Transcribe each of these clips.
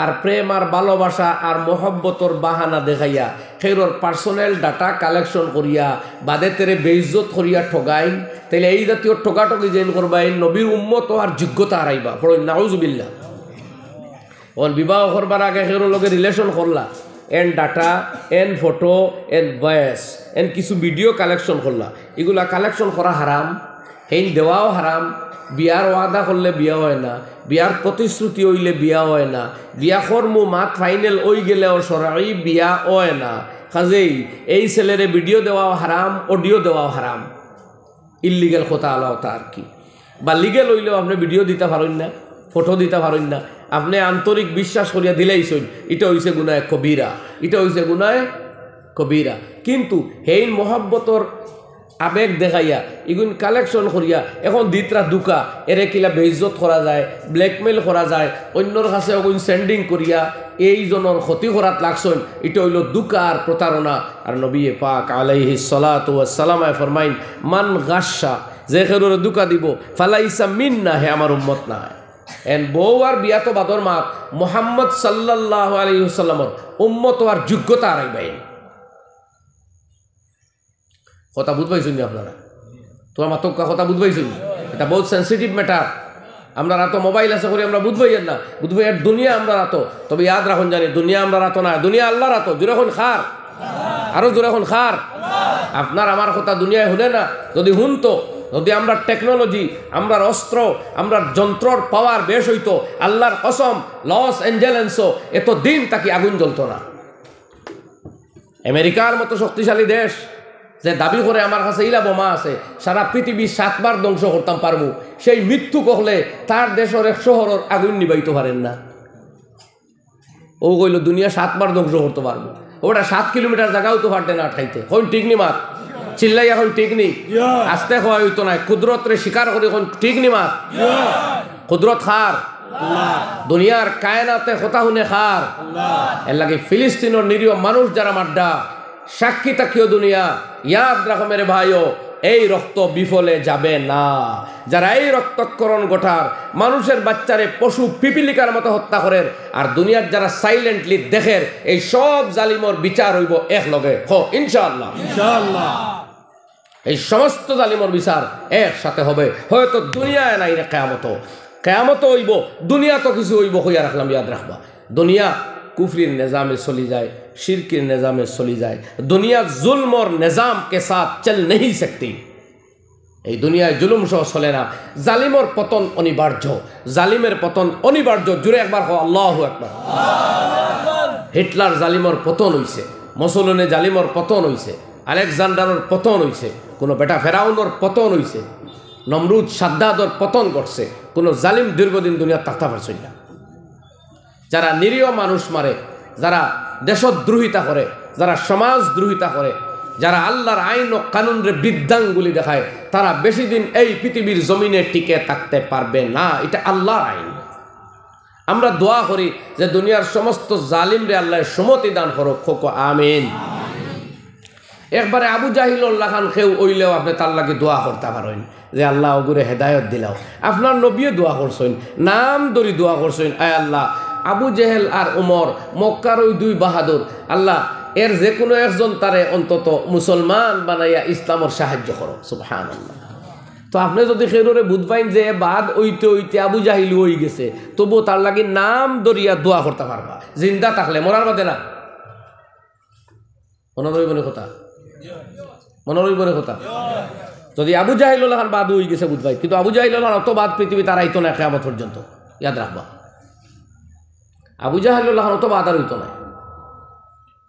আর প্রেম আর ভালোবাসা আর মহব্বতর বাহানা দেখাইয়া খেরোর পার্সোনাল ডাটা কালেকশন করিয়া বাদে তেরে বেইজ্জত করিয়া ঠগাইন, তাইলে এই জাতীয় ঠগাঠগি যেন করবাইন নবীর উম্মত আর যোগ্যতা হারাইবা। পড়ই নাউজুবিল্লাহ। ওন বিবাহ করবার আগে খেরোর লগে রিলেশন করলা, N data, N photo, N voice, N কিছু ভিডিও কালেকশন করলা, এগুলা কালেকশন করা হারাম, হেন দেওয়াও হারাম। বিয়ার ওয়াদা করলে বিয়া হয় না, বিয়ার প্রতিশ্রুতি হইলে বিয়া হয় না, বিয়া কর্ম মাত ফাইনাল ওই গেলেও সরাই বিয়া হয় না। কাজেই এই ছেলেরে ভিডিও দেওয়াও হারাম, অডিও দেওয়াও হারাম, ইল্লিগেল কথা আলাওতা আর কি। বা লিগেল হইলেও আপনি ভিডিও দিতে পারেন না, ফটো দিতে পারেন না, আপনি আন্তরিক বিশ্বাস করিয়া দিলেইছেন, এটা হইছে গুনায় কবিরা, এটা হইছে গুনায় কবিরা। কিন্তু হেইন মহব্বতর আবেগ দেখাইয়া এগুন কালেকশন করিয়া এখন দিতরা দুকা এরে কিলা বেইজ্জত করা যায়, ব্ল্যাকমেল করা যায়, অন্যর কাছে ওগুন সেন্ডিং করিয়া এই জনের ক্ষতি করাত লাগছেন, এটা হইল দুকা আর প্রতারণা। আর নবী পাক আলাইহিস সালাতু ওয়াস সালাম ফরমাইন, মান গাশা, যে খেরোরে দুকা দিব ফালাইসা মিন্না, হে আমার উম্মত না। এন বউ আর বিয়া তো বাদর মাত, মুহাম্মদ সাল্লাল্লাহু আলাইহি ওয়াসাল্লামর উম্মত আর যোগ্যতা হারাইবাইন। কথা বুঝবাইছেন আপনারা? তোমার মাতকা কথা বুঝবাইছেন? এটা বহুত সেন্সিটিভ ম্যাটার। আমরা রাতো মোবাইল আছে করি আমরা বুঝবাইয়ের না, বুঝবাইয়ের দুনিয়া আমরা রাতো। তবে ইয়াদ রাখুন জানি দুনিয়া আমরা রাতো না, দুনিয়া আল্লাহ রাতো। জোরে এখন খার, আরো জোরে এখন খার। আপনার আমার কথা দুনিয়ায় শুনে না, যদি শুনতো, যদি আমরা টেকনোলজি, আমরা অস্ত্র, আমরা যন্ত্রর পাওয়ার বেশ হইতো, আল্লাহর কসম লস এঞ্জেলেন্সও এত দিন তাকে আগুন জ্বলতো না। আমেরিকার মতো শক্তিশালী দেশ যে দাবি করে আমার কাছে ইলা বোমা আছে, সারা পৃথিবী 7 বার ধ্বংস করতাম পারবো, সেই মৃত্যু কহলে তার দেশের এক শহরের আগুন নিবাইতে পারেন না। ও কইল দুনিয়া 7 বার ধ্বংস করতে পারবো, ওটা 7 কিলোমিটার জায়গাও তো পারতে না আঠাইতে। কোন ঠিক নি মাত চিল্লাই, এখন ঠিক নি, আস্তে খাওয়া হইতো না, কুদরত রে স্বীকার করে এখন ঠিক নি মাত। কুদরত খার, দুনিয়ার কায়নাতে কথা শুনে খার। এর লাগে ফিলিস্তিনের নিরীহ মানুষ যারা মাড্ডা সাক্ষী তাকিও দুনিয়া, ইয়াদ রাখো মেরে ভাইও, এই রক্ত বিফলে যাবে না। যারা এই রক্তক্ষরণ ঘটার, মানুষের বাচ্চারে পশু পিপিলিকার মতো হত্যা করেন, আর দুনিয়ার যারা সাইলেন্টলি দেখের, এই সব জালিমর বিচার হইব এক লগে, হো ইনশাআল্লাহ। ইনশাআল্লাহ এই সমস্ত জালিমর বিচার একসাথে হবে। হয়তো দুনিয়ায় নাই রে কেয়ামত, কেয়ামত হইব, দুনিয়া তো কিছু হইব, হইয়া রাখলাম ইয়াদ রাখবা। দুনিয়া কুফরির নিজামে চলি যায়, শিরকির নিজামে চলি যায়। দুনিয়া জুলমর নিজাম কে সাথ চল नहीं सकती। এই দুনিয়ায় জুলুম সহ চলে না। জালিমর পতন অনিবার্য, জালিমের পতন অনিবার্য। জুড়ে একবার হো আল্লাহু আকবার। হিটলার জালিমর পতন হইছে, মুসলিনে জালিমর পতন হইছে, আলেকজান্ডারের পতন হইছে, কোনো বেটা ফেরাউনের পতন হইছে, নমরুদ সাদ্দাদর পতন করছে। কোনো জালিম দীর্ঘদিন দুনিয়া থাকতে পারছে না। যারা নিরীহ মানুষ মারে, যারা দেশদ্রোহিতা করে, যারা সমাজদ্রোহিতা করে, যারা আল্লাহর আইন ও কানুনরে বৃদ্ধাঙ্গুলি দেখায়, তারা বেশি দিন এই পৃথিবীর জমিনে টিকে থাকতে পারবে না। এটা আল্লাহর আইন। আমরা দোয়া করি যে দুনিয়ার সমস্ত জালিমরে আল্লাহ সুমতি দান করুক, খোকো আমিন। একবারে আবু জাহিলুল্লাহ খান খেউ ওইলেও আপনি তার লাগে দোয়া করতে পারেন যে আল্লাহ ওগুরে হেদায়ত দিলাও। আপনার নবীও দোয়া করছেন, নাম ধরি দোয়া করছেন, আয় আল্লাহ আবু জেহেল আর উমর, মক্কার ওই 2 বাহাদুর, আল্লাহ এর যে কোনো একজন তারে অন্তত মুসলমান বানাইয়া ইসলামের সাহায্য করো। সুবহানাল্লাহ। তো আপনি যদি খেরোরে বুঝবাইন যে বাদ ওইতে ওইতে আবু জাহিল হই গেছে, তবু তার লাগে নাম ধরিয়া দোয়া করতে পারবা, জিন্দা থাকলে, মরার বাদে না। মনে রইবনে কথা, মনে রইবনে কথা। যদি আবু জাহিলুল্লাহ খান বাদ হই গেছে বুঝবাই, কিন্তু আবু জাহিলুল্লাহ অত বাদ পৃথিবী তার আইতো না কিয়ামত পর্যন্ত, ইয়াদ রাখবা। আবু জাহিলুল্লাহ অত বাদ আর হইতো না,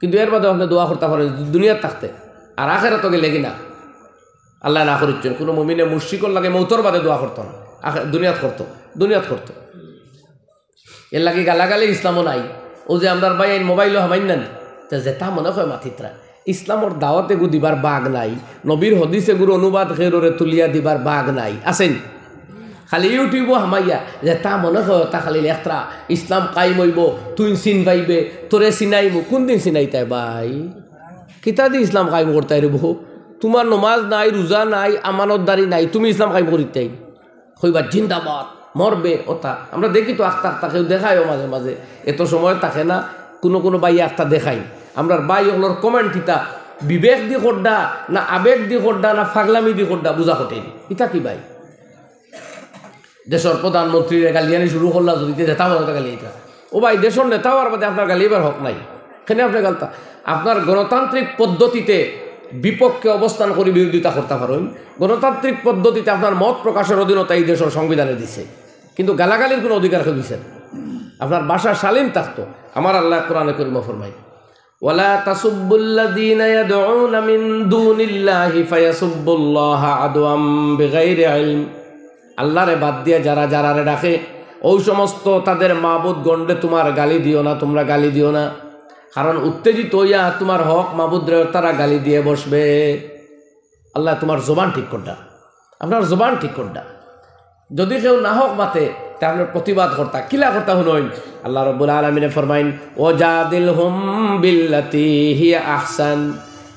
কিন্তু এর বাদে আপনি দোয়া করতে পারেন দুনিয়ার থাকতে। আর আখেরাতে গেলে কিনা আল্লাহ না করিচ্ছেন। কোনো মুমিনে মুশরিকর লাগে মৌতর বাদে দোয়া করতো না, দুনিয়াত করতো, দুনিয়াত করতো। এর লাগে গালাগালি ইসলামও নাই। ও যে আমরা ভাই মোবাইলও হামাইন নেন, যেটা মনে হয় মাথিত্রা ইসলামর দাওয়াতে গু দিবার বাঘ নাই, নবীর হদিসে গুরু অনুবাদ খেরোরে তুলিয়া দিবার বাঘ নাই, আছেন। খালি ইউটিউবও হামাইয়া যে তা মনে হয় তা খালি লেখরা ইসলাম কাইম হইব, তুই চিন পাইবে, তোরে চিনাইব। কোন দিন চিনাইতাই ভাই? কিতা দি ইসলাম কাইম করতাই রে বহু? তোমার নমাজ নাই, রোজা নাই, আমানতদারি নাই, তুমি ইসলাম কাইম করিতাই? কইবা জিন্দাবাদ মরবে ওটা আমরা দেখি তো আখতা আখতা কেউ দেখায়ও মাঝে মাঝে, এত সময় থাকে না কোনো কোনো বাই আখতা দেখাই। আমরা বাই ওগুলোর কমেন্ট ইতা বিবেক দি করডা না আবেগ দি করডা না ফাগলামি দি করডা বুঝা হতেন ইতা কি ভাই? দেশের প্রধানমন্ত্রীর গালিয়ানি শুরু করলা যদি যেতাম গালি এটা ও ভাই দেশের নেতা হওয়ার বাদে আপনার গালি এবার হক নাই, এখানে আপনি গালতা আপনার গণতান্ত্রিক পদ্ধতিতে বিপক্ষে অবস্থান করে বিরোধিতা করতে পারেন। গণতান্ত্রিক পদ্ধতিতে আপনার মত প্রকাশের অধীনতা এই দেশের সংবিধানে দিছে, কিন্তু গালাগালির কোনো অধিকার দিচ্ছেন আপনার বাসা শালীন থাকতো। আমার আল্লাহ কোরআনে কারীমে ফরমায় ওয়ালা তাসুব্বুল্লাযীনা ইয়াদউনা মিন দুনিল্লাহি ফায়াসুব্বুল্লাহা আদওয়াম বিগাইরি ইলম। আল্লাহরে বাদ দিয়ে যারা যারারে ডাকে ওই সমস্ত তাদের মাবুদ গণ্ডে তোমার গালি দিও না, তোমরা গালি দিও না, কারণ উত্তেজিত হইয়া তোমার হক মাবুদরে তারা গালি দিয়ে বসবে। আল্লাহ তোমার জবান ঠিক করডা, আপনার জবান ঠিক করডা। যদি কেউ না হক মাতে তা আপনার প্রতিবাদ কর্তা কিলা কর্তা শুনইন। আল্লাহ রাব্বুল আলামিনে ফরমাইন ওয়াজাদিলহুম বিল্লাতি হিয়া আহসান,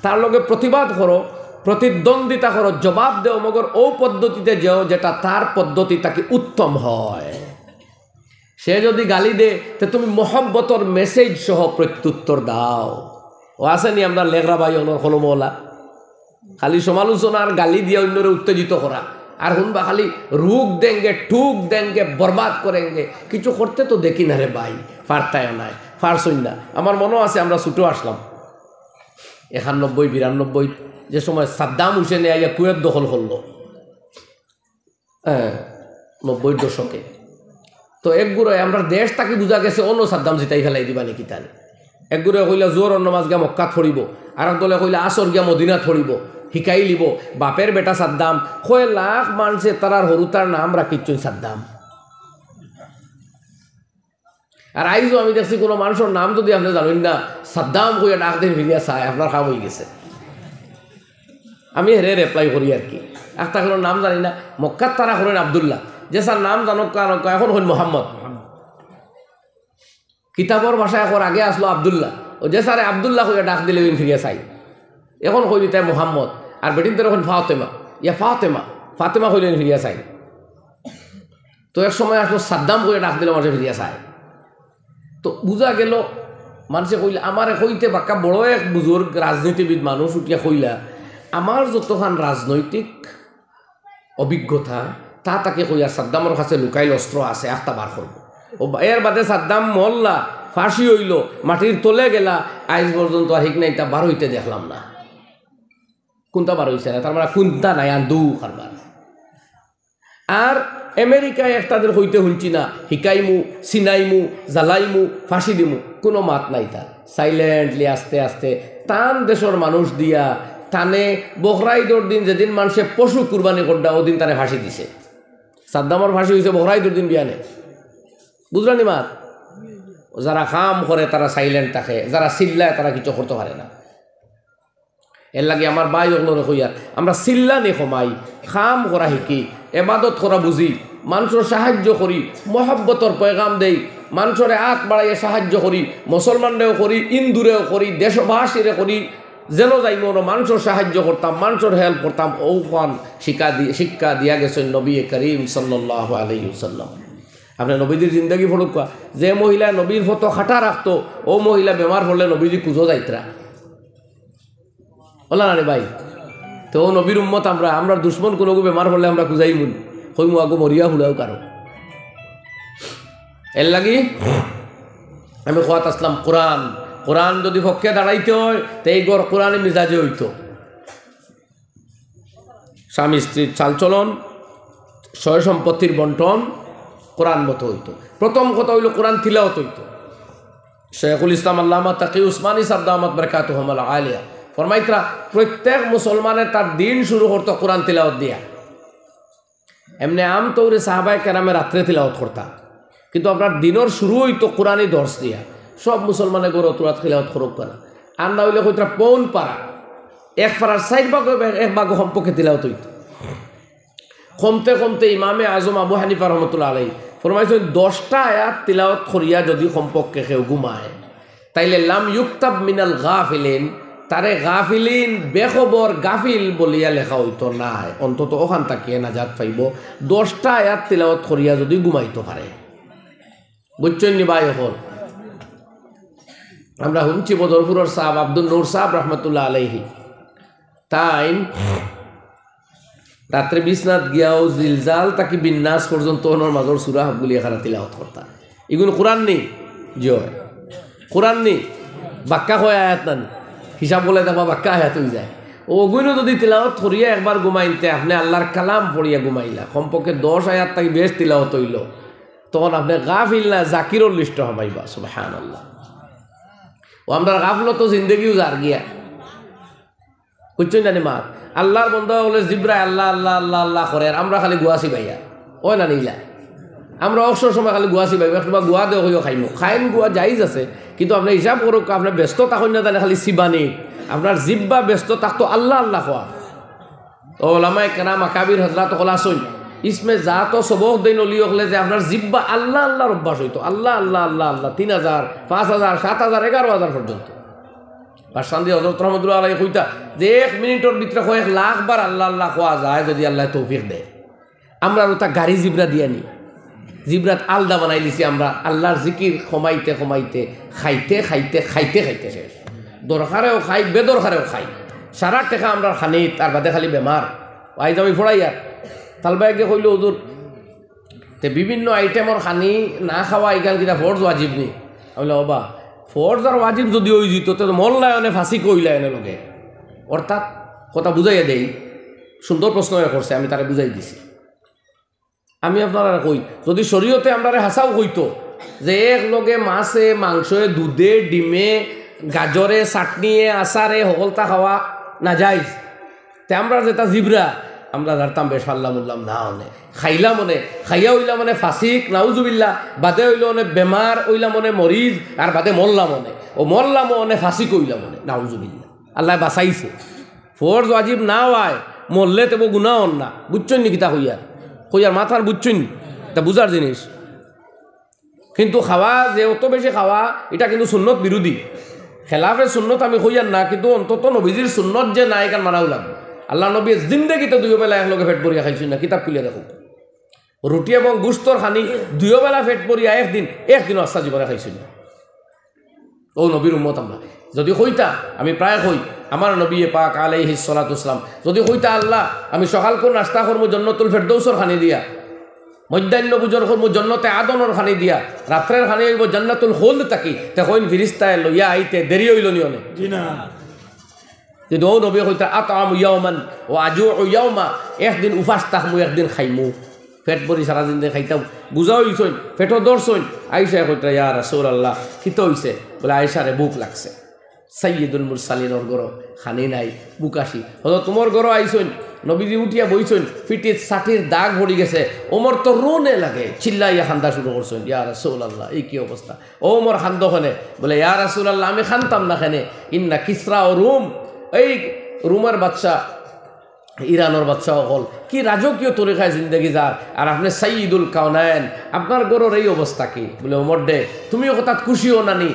তার লগে প্রতিবাদ করো, প্রতিদ্বন্দ্বিতা করো, জবাব দেও, মগর ও পদ্ধতিতে যেও যেটা তার পদ্ধতি তাকে উত্তম হয়। সে যদি গালি দে তো তুমি মোহব্বতর মেসেজ সহ প্রত্যুত্তর দাও। ও আসেনি আমরা লেখরা ভাই অনর হলমলা খালি সমালোচনা আর গালি দিয়ে অন্যরে উত্তেজিত করা, আর শুনবা খালি রুখ দেঙ্গে ঠুক দেঙ্গে বরবাদ করেঙ্গে, কিছু করতে তো দেখি না রে ভাই, ফারতায় নাই ফারসই না। আমার মনে আছে আমরা ছুটো আসলাম 91-92 যে সময় সাদ্দাম হুসেন আইয়া কুয়েত দখল করলো, 90 দশকে। তো একগুড়ে আমরা দেশ তাকে বুঝা গেছে অন্য সাদ্দাম জিতাই ফেলাই দিবা নাকি তার। একগুড়ে কইলা জোর অন্য মাছ গিয়া মক্কাত ফরিব, আর এক দলে কইলা আসর গিয়া মদিনাত ফরিব, শিকাই লিব বাপের বেটা সাদ্দাম। 6 লাখ মানুষে তারার হরুতার নাম রাখিচ্ছেন সাদ্দাম। আর আইজও আমি দেখছি কোনো মানুষের নাম যদি আপনি জানেন না, সাদ্দাম কইয়া ডাক দিন ফিরিয়া চায়, আপনার কাম হয়ে গেছে। আমি হেরে রেপ্লাই করি আর কি, একটা কারোর নাম জানি না। মক্কাত তারা করেন আবদুল্লাহ, যে স্যার নাম জানক এখন হইল মোহাম্মদ। কিতাবর ভাষায় এখন আগে আসলো আবদুল্লাহ, ও যে স্যারে আবদুল্লাহ কইয়া ডাক দিলে ফিরিয়া চাই, এখন কইলি তাই মোহাম্মদ। আর বেটিন তো এখন ফাতেমা, ইয়া ফাতেমা কইলেন ফিরিয়া চাই। তো এক সময় আসলো সাদ্দাম কইয়া ডাক দিলে মানুষে ফিরিয়া চায়। তো বুঝা গেল মানুষে কইলে আমার কইতে বাক্কা বড় এক বুজুর্গ রাজনীতিবিদ মানুষ উঠিয়া কইলা আমার যতখান রাজনৈতিক অভিজ্ঞতা তা তাকে কইয়া সাদ্দামর কাছে লুকাইল অস্ত্র আছে, একটা বার করবো। ও এর বাদে সাদ্দাম মল্লা ফাঁসি হইল, মাটির তলে গেলা, আজ পর্যন্ত আর হিক নাই তা বার হইতে দেখলাম না। কোনটা বার হইছে না, তার মানে কোনটা নাই আন্দু কারবার। আর আমেরিকায় একটাদের হইতে শুনছি না, হিকাইমু, সিনাইমু, জ্বালাইমু, ফাঁসি দিমু, কোনো মাত নাই তার। সাইলেন্টলি আস্তে আস্তে টান দেশের মানুষ দিয়া টানে বখরাইদর দিন যেদিন মানুষে পশু কুরবানি করডা ওদিন তারে ফাঁসি দিছে। সাদ্দামর ফাঁসি হয়েছে বখরাইদর দিন বিয়ানে, বুঝলানি মাত। যারা কাম করে তারা সাইলেন্ট থাকে, যারা চিল্লায় তারা কিছু করতে পারে না। এর লাগে আমার বাই ওগুলো কইয়ার আমরা চিল্লা নে কমাই, কাম করা শিকি, এবাদত করা বুঝি, মানুষের সাহায্য করি, মহব্বতর পয়গাম দেই, মানুষের হাত বাড়াইয়ে সাহায্য করি, মুসলমানরেও করি, হিন্দুরেও করি, দেশবাসীরে করি, যেন যাই মনো মানুষের সাহায্য করতাম, মানুষের হেল্প করতাম। ওখান শিক্ষা দিয়া গেছেন নবী করিম সাল্লাল্লাহু আলাইহি ওয়াসাল্লাম। আপনার নবীজির জিন্দগি ফলক যে মহিলা নবীর ফটো খাটা রাখতো, ও মহিলা বেমার হলে নবীজি কুজো যাইতরা বলা না রে ভাই। তো নবীর উম্মত আমরা দুশ্মন কোনো বেমার হলে আমরা কুজাই মুন কইমু আগো মরিয়া হুলাও কারো। এর লাগি আমি কোয়াত আসলাম কোরআন যদি পক্ষে দাঁড়াইতে হয় তো এই গড় কোরআনে মিজাজে হইতো। স্বামী স্ত্রীর চালচলন, সয় সম্পত্তির বন্টন কোরআন মতো হইতো। প্রথম কথা হইল কোরআন তিলাওয়াত হইতো। শেখুল ইসলাম আল্লামা তাকি উসমানী সাহেব দামাত বারাকাতুহুম আলিয়া ফরমাইতরা প্রত্যেক মুসলমানের তার দিন শুরু করতো কোরআন তিলাওয়াত দিয়া। এমনি আম তৌরে সাহাবায়ে কেরামে রাত্রে তিলাওয়াত করতা, কিন্তু আপনার দিনের শুরু হইতো কোরআনই দর্শ দিয়া। সব মুসলমানের গড়ে তুরাত তিলাওয়াত করুক না, আর না হইলে কইতরা পৌন পাড়া এক পাড়ার 4 ভাগ এক ভাগ সম্পর্কে তিলাওয়াত হইতো। কমতে কমতে ইমামে আজম আবু হানিফা রহমতুল্লাহ আলাইহি ফরমাইছেন 10টা আয়াত তিলাওয়াত করিয়া যদি সম্পর্কে কেউ ঘুমায় তাইলে লাম ইউকতাব মিনাল গাফিলিন, তারে গাফিলিন বেখবর গাফিল বলিয়া লেখা হইতো না, অন্তত ওখান তাকিয়ে নাজাত পাইব 10টা আয়াত তিলাওয়াত করিয়া যদি ঘুমাইতে পারে। বুঝছেন নি ভাই? এখন আমরা শুনছি বদরপুরের সাহেব আব্দুল নূর সাহেব রহমতুল্লাহ আলাইহি তাই রাত্রে বিছনাত গিয়াও জিলজাল তাকি বিন্যাস পর্যন্ত ওনার মাজর সুরা হাবগুলি এখানে তিলাওয়াত করতা। এগুলো কোরআন নেই, জয় কোরআন নেই, বাক্কা হয় আয়াত না হিসাব বলে দেখবা বাক্কা আয়াত হয়ে যায়। ওগুলো যদি তিলাওয়াত করিয়া একবার ঘুমাইতে আপনি আল্লাহর কালাম পড়িয়া ঘুমাইলা, কমপক্ষে 10 আয়াত তাকে বেশ তিলাওয়াত হইল, তখন আপনি গাফিল না জাকিরর লিস্ট হবাইবা। সুবহানাল্লাহ। ও আমরা গাফলত জিন্দগিও যার গিয়া বুঝছেন জানি মা আল্লাহর বন্ধ বলে জিব্রায় আল্লাহ আল্লাহ আল্লাহ আল্লাহ করে, আর আমরা খালি গুয়াছি ভাইয়া ওই না নিলা, আমরা অবসর সময় খালি গুয়াছি ভাই একবার গুয়া দেওয়া হইও খাইমো খাইন গুয়া যাইজ আছে, কিন্তু আপনি হিসাব করুক আপনার ব্যস্ত তখন না জানে খালি সিবানি আপনার জিব্বা ব্যস্ত থাকতো আল্লাহ আল্লাহ খোয়া। ও ওলামায়ে কেরাম আকাবির হযরত খোলাসই ইসমে জাত ও সবক দিন অলি হলে যে আপনার জিব্বা আল্লাহ আল্লাহর অভ্যাস হইতো, আল্লাহ আল্লাহ আল্লাহ আল্লাহ 3000 5000 7000 11000 পর্যন্ত। বাদশাহ হযরত রহমতুল্লাহ আলাইহি কইতা যে 1 মিনিটের ভিতরে কয়েক লাখ বার আল্লাহ আল্লাহ খোয়া যায় যদি আল্লাহ তৌফিক দেয়। আমরা ওটা গাড়ি জিব্রা দিয়া নি, জিব্রাত আলদা বানাই লিছি আমরা আল্লাহর জিকির কমাইতে কমাইতে খাইতে খাইতে খাইতে খাইতে শেষ, দরকারেও খাই বেদরকারেও খাই, সারা টেকা আমরা খানি তার বাদে খালি বেমার আইজ আমি ফোড়াই আর তালবাইকে কইল ওদুর তে বিভিন্ন আইটেমর খানি না খাওয়া এখান কিনা ফর্জ ওয়াজিব নি। আমি বাবা ফর্জ আর ওয়াজিব যদি ওই যেত তো মল্লায়নে ফাঁসি কইলায়নে লোকে, অর্থাৎ কথা বুঝাইয়া দেই। সুন্দর প্রশ্ন করছে, আমি তারা বুঝাই দিছি। আমি আপনারা কই যদি শরীয়তে আমরা হাসাও কইতো যে এক লগে মাছে মাংসে দুধে ডিমে গাজরে চাটনিয়ে আচারে সকলতা খাওয়া না যাইজ, তে আমরা যেটা জিব্রা আমরা জানতাম বেশ ফাল্লাম উল্লাম না মনে খাইলা মনে খাইয়া হইলা মানে ফাঁসিক নাউজুবিল্লা, বাদে হইল মনে বেমার হইলা মনে মরিজ, আর বাদে মল্লা মনে ও মল্লা মনে ফাঁসিক হইলা মনে নাউজুবিল্লা। আল্লাহ বাঁচাইছে ফরজ ওয়াজিব না হয় মরলে তেব গুণা হন না। বুঝছেন নি কিতা হইয়ার কইয়ার মাথার বুঝছেন তা বুঝার জিনিস। কিন্তু খাওয়া যে অত বেশি খাওয়া এটা কিন্তু সুন্নত বিরোধী, খেলাফে সুন্নত আমি কইয়ার না, কিন্তু অন্তত নবীজির সুন্নত যে নাই কারণ মানাও লাগবে। আল্লাহ নবী জিন্দেগিতে 2 বেলা একলগে পেট ভরিয়া খাইছেন না, কিতাব খুলে দেখো রুটি এবং গুস্তর খানি 2 বেলা পেট ভরিয়া একদিন আস্তা জীবনে খাইছেন না। ও নবীর উম্মত আমরা যদি কইতা, আমি প্রায় কই আমার নবী পাক আলাইহিস সালাতু ওয়াসসালাম যদি কইতা আল্লাহ আমি সকাল কোন নাস্তা করবো জান্নাতুল ফেরদৌসর খানি দিয়া, মধ্যাহ্ন ভোজন করবো জান্নাতে আদনের খানি দিয়া, রাত্রের খানি হইব জান্নাতুল খুলদ তাকি, তে কইন ফেরেশতায় লইয়া আইতে দেরি হইল নি অনেক জি না। যে দো নবী কইতা আতআমু ইয়াওমান ওয়া আজুউ ইয়াওমা, একদিন উপাস থাকমু একদিন খাইমু, পেট ভরি সারা দিন খাইতাম। বুঝাও হইছইন পেটও দর্শইন। আয়েশা কইতা ইয়া রাসূলুল্লাহ কিতো হইছে? বলে আয়েশারে বুক লাগছে, সাইয়্যিদুল মুরসালিনের ঘর খানি নাই বুকাশি হলো তোমার ঘর আইসইন, নবীজি উঠিয়া বইছইন ফিটির 60 দাগ ভরি গেছে, ওমর তো রোনে লাগে চিল্লাইয়া খান্দা শুরু করছেন ইয়া রাসূলুল্লাহ এই কি অবস্থা? ও ওমর খান্দ খানে বলে ইয়া রাসূলুল্লাহ আমি খানতাম না খানে, ইন্না কিসরা ও রুম, এই রুমের বাদশা ইরানের বাদশা হল কি রাজকীয় তরিকায় জিন্দগি যার, আর আপনি সাইয়্যিদুল কাওনাইন আপনার ঘরের এই অবস্থা কি? বলে ওমর দে তুমিও কথা খুশিও নানি,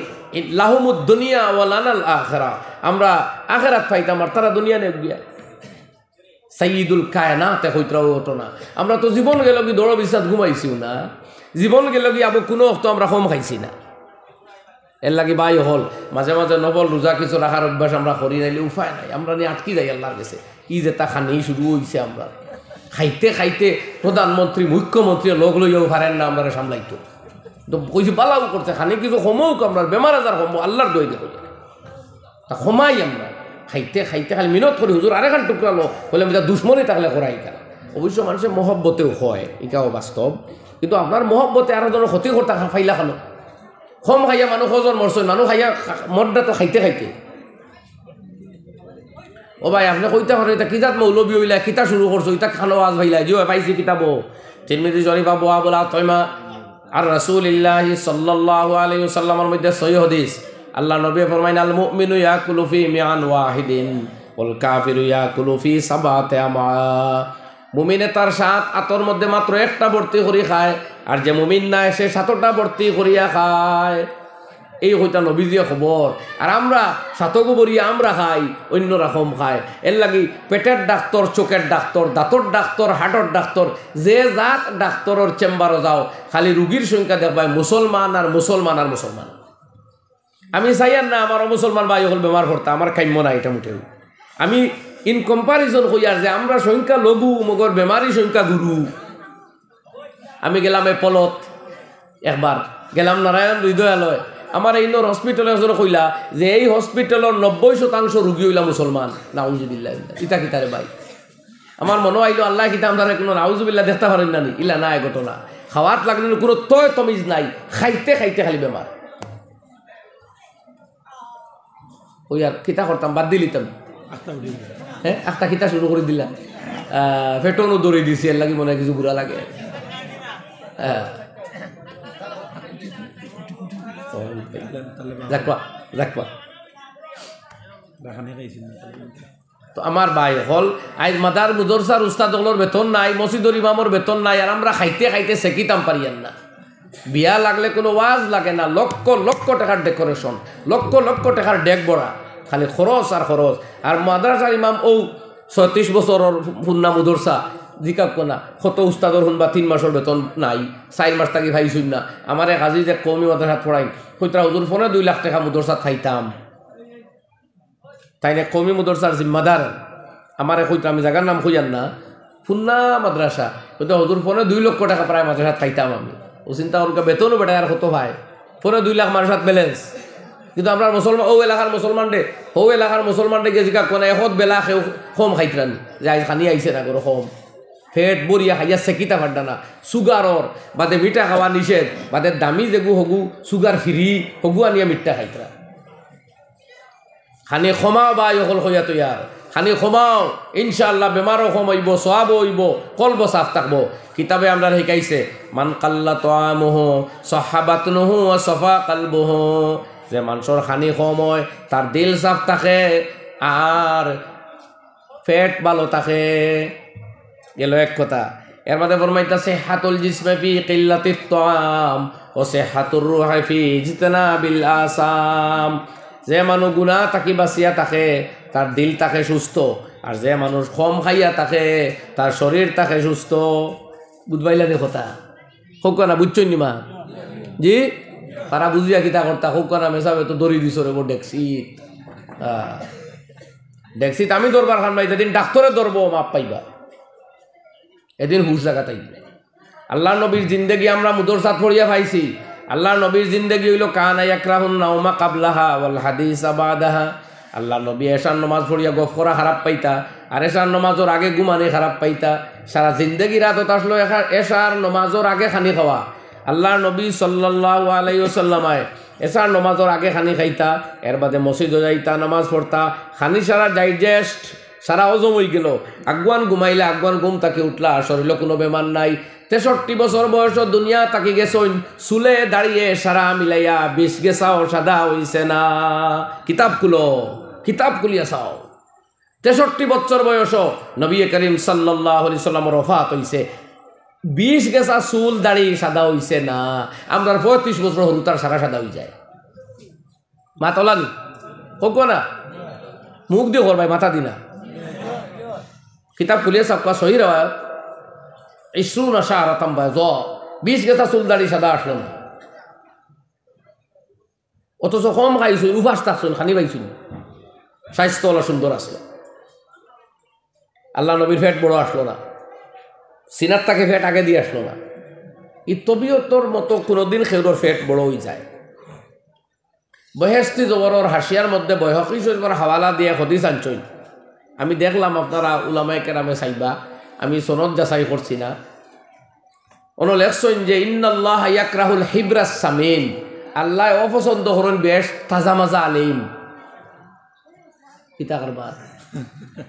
লাহুমুদ দুনিয়া ওয়া লানাল আখিরা, আমরা আখিরাত পাইতাম আর তারা দুনিয়া নেব গিয়া। সাইয়্যিদুল কায়নাতে কইতরাও হতো না, আমরা তো জীবন গেল কি দড় বিছাত ঘুমাইছিও না, জীবন গেল কি আবার কোনো অর্থ আমরা কম খাইছি না। এর লাগি বাই হল মাঝে মাঝে নফল রোজা কিছু রাখার অভ্যাস আমরা করি নাইলে উপায় নাই, আমরা নিয়ে আটকি যাই আল্লাহর কাছে। ই যে তা খানি শুরু হইছে, আমরা খাইতে খাইতে প্রধানমন্ত্রী মুখ্যমন্ত্রী লোক লইয়াও পারেন না আমরা সামলাইতো, তো কইছি বালাও করছে খানি কিছু কমৌক আমরা বেমার আজার কমবো আল্লাহর দই দেখো তা কমাই আমরা খাইতে খাইতে খালি মিনত করি হুজুর আরেখান টুকরালো বলে আমি তা দুশ্মনী থাকলে করাই কেন। অবশ্য মানুষের মহব্বতেও হয় এটাও বাস্তব, কিন্তু আপনার মহব্বতে আরো ধরনের ক্ষতি করতে ফাইলা খানো কম খাইয়া মানুষ ওজন মরছেন, মানুষ খাইয়া মদটা তো খাইতে খাইতে। ও ভাই আপনি কইতে পারেন এটা কিতাব মৌলবী হইলা কিতা শুরু করছো, ইটা খানো আজ ভাইলা যে পাইছি কিতাব তিরমিজি শরীফ আবু বলা তয়মা আর রাসূলুল্লাহ সাল্লাল্লাহু আলাইহি ওয়াসাল্লামের মধ্যে সহিহ হাদিস আল্লাহ নবী ফরমাইন আল মুমিনু ইয়াকুলু ফি মিআন ওয়াহিদিন ওয়াল কাফিরু ইয়াকুলু ফি সাবাতি আমা, মুমিনে তার 7 আতর মধ্যে মাত্র একটা ভর্তি করি খায়, আর যে মুমিন না সে 7টা ভর্তি করিয়া খায়। এই হইতা নবীজিয়ে খবর। আর আমরা সাতগোবরিয়া আমরা খাই, অন্য রকম খায়। এর লাগি পেটের ডাক্তার, চোখের ডাক্তার, দাঁতর ডাক্তার, হাটর ডাক্তার, যে জাত ডাক্তারের চেম্বারও যাও খালি রুগীর সংখ্যা দেখবাই মুসলমান আর মুসলমান আর মুসলমান। আমি চাইয়ার না আমারও মুসলমান ভাই হল বেমার করতা, আমার কাম্য না এটা মুঠেও। আমি ইন কম্পারিজন হইয়ার যে আমরা সংখ্যা লঘু, মগর বেমারি সংখ্যা গুরু। আমি গেলাম এ পলত, একবার গেলাম নারায়ণ হৃদয়ালয়, আমার এই হসপিটালে কইলা যে এই হসপিটালের 90% রুগী হইলা মুসলমান। নাউজুবিল্লাহ, ইতা কিতারে ভাই আমার মনে আইলো আল্লাহ কিতা আমরা কোনো নাউজুবিল্লাহ দেখতে পারেন না নি। ইলা না, ঘটনা খাওয়াত লাগলে কোনো তয় তমিজ নাই, খাইতে খাইতে খালি বেমার। ওই আর কিতা করতাম, বাদ দিলিতাম। হ্যাঁ, একটা কিতা শুরু করে দিলাম, ফেটনও দৌড়ে দিছি, এর লাগি মনে হয় কিছু বুড়া লাগে। হ্যাঁ, তো আমার ভাই হল আজ মাদার মুদরসার উস্তাদগুলোর বেতন নাই, মসজিদুল ইমামর বেতন নাই, আর আমরা খাইতে খাইতে সেকিতাম পারিয়ান না। বিয়া লাগলে কোনো ওয়াজ লাগে না, লক্ষ লক্ষ টাকার ডেকোরেশন, লক্ষ লক্ষ টাকার ডেক বড়া, খালি খরচ আর খরচ। আর মাদ্রাসার ইমাম ও 36 বছরের ফুন্না মুদরসা জিকাব কোনা কত উস্তাদর শুনবা 3 মাসের বেতন নাই, 4 মাস থাকি ভাইছুন না। আমার এক আজি যে কমি মাদ্রাসাত পড়াই, কইতরা হুজুর ফোনে 2 লাখ টাকা মুদরসাত খাইতাম। তাই না কমি মুদরসার জিম্মাদার আমার কইতরা, আমি জায়গার নাম খুঁজান না, ফুন্না মাদ্রাসা, কইতো হুজুর ফোনে 2 লক্ষ টাকা প্রায় মাদ্রাসাত খাইতাম আমি। ও চিন্তা করুন বেতনও বেটায় আর কত ভাই, ফোনে 2 লাখ মাদ্রাসাত ব্যালেন্স। কিন্তু আমরা মুসলমান, ও এলাকার মুসলমান ডে, ও এলাকার মুসলমান ডে গেছি কোনে এখন বেলা কেউ কম খাইতরানি, যে আজ খানি আইসে না করো কম ফেট বরিয়া খাইয়া সেকিতা পারডা না। সুগারর বাদে মিঠা খাওয়া নিষেধ, বাদে দামি যেগু হগু সুগার ফ্রি হগু আনিয়া মিঠা খাইতরা। খানি ক্ষমাও বা অকল হইয়া তৈয়ার, খানি ক্ষমাও, ইনশাআল্লাহ বেমারও কমাইব, সওয়াব হইব, কলব সাফ থাকবো। কিতাবে আমরা শিকাইছে মান কাল্লা তাআমুহু সাহাবাতুহু ওয়া সাফা কলবুহু, যে মানুষের খানি কম হয় তার দিল সাফ থাকে আর পেট ভালো থাকে। গেল এক কথা। এর মধ্যে ফরমাইতাছে হাতুল জিসমে ফি কিল্লাতিত তাআম ও সিহাতুর রূহি ফি ইজতিনাবিল আসাম। যে মানুষ গুনাহ থাকি বাঁচিয়া থাকে তার দিল থাকে সুস্থ, আর যে মানুষ কম খাইয়া থাকে তার শরীর থাকে সুস্থ। বুঝবাইলা নি কথা? হোক না বুঝছই নি মা জি? তারা বুঝিয়া কিতা করতা হোক না মেসাবে তো দড়ি দিছ রে ডেক্সিত। ডেক্সিত আমি দরবার খান ভাই, যেদিন ডাক্তারে ধরবো মাপ পাইবা, এদিন হুশ জায়গা তাইবে। আল্লাহ নবীর জিন্দেগি আমরা মুদরসাত পড়িয়া পাইছি। আল্লাহ নবীর জিন্দেগি হইল কানা ইয়াকরাহুন নাওমা কাবলাহা ওয়াল হাদিসা বাদাহা। আল্লাহ নবী এশার নমাজ পড়িয়া গফ করা খারাপ পাইতা, আর এশার নমাজের আগে ঘুমানি খারাপ পাইতা। সারা জিন্দেগি রাতত আসলো এশার নমাজের আগে খানি খাওয়া। আল্লাহ নবী সাল্লাল্লাহু আলাইহি ওয়াসাল্লামায় এশার নমাজের আগে খানি খাইতা, এর বাদে মসজিদে যাইতা, নামাজ পড়তা, খানি সারা ডাইজেস্ট সারা হজম হয়ে গেল। আগুয়ান ঘুমাইলে আগুয়ান ঘুম তাকে উঠলা, শরীরে কোনো বেমার নাই। 63 বছর বয়স দুনিয়া তাকে গেছইন, চুলে দাঁড়িয়ে সারা মিলাইয়া 20 গেছাও সাদা হইছে না। কিতাব খুলো, কিতাব খুলিয়া চাও। 63 বছর বয়স নবী করিম সাল্লাল্লাহু আলাইহি সাল্লামের ওফাত হইছে, 20 গেছা চুল দাড়ি সাদা হইছে না। আমরা 35 বছর হরু তার সারা সাদা হয়ে যায়। মাতলানি হোক না, মুখ দিয়ে করবাই মাথা দিনা। কিতাব খুলিয়ে সবকা সহি রাওয়ায়াত 20 শাহরাতাম বায়যা, 20 গেছা চুল দাড়ি সাদা আসলো না। অথচ কম খাইছুন, উপাস থাকছুন, খানি পাইছুন, স্বাস্থ্য হলো সুন্দর আসলো। আল্লাহ নবীর ফ্যাট বড় আসলো না, সিনার তাকে ফ্যাট আগে দিয়ে আসলো না। এই তবিয়তর মতো কোনোদিন খেউর ফ্যাট বড় হয়ে যায়। বহেস্তি জবরের হাসিয়ার মধ্যে বয়হকি শরীফের হাওয়ালা দিয়ে হদিস আনছই। আমি দেখলাম আপনারা উলামায়ে কেরামে চাইবা, আমি সনদ যাচাই করছি না। অন লেখছেন যে ইন্নাল্লাহ ইয়াকরাহুল হিবরাস সামিন, আল্লাহ অপছন্দ করেন বেশ তাজা মাজা আলিম। কিতা করবা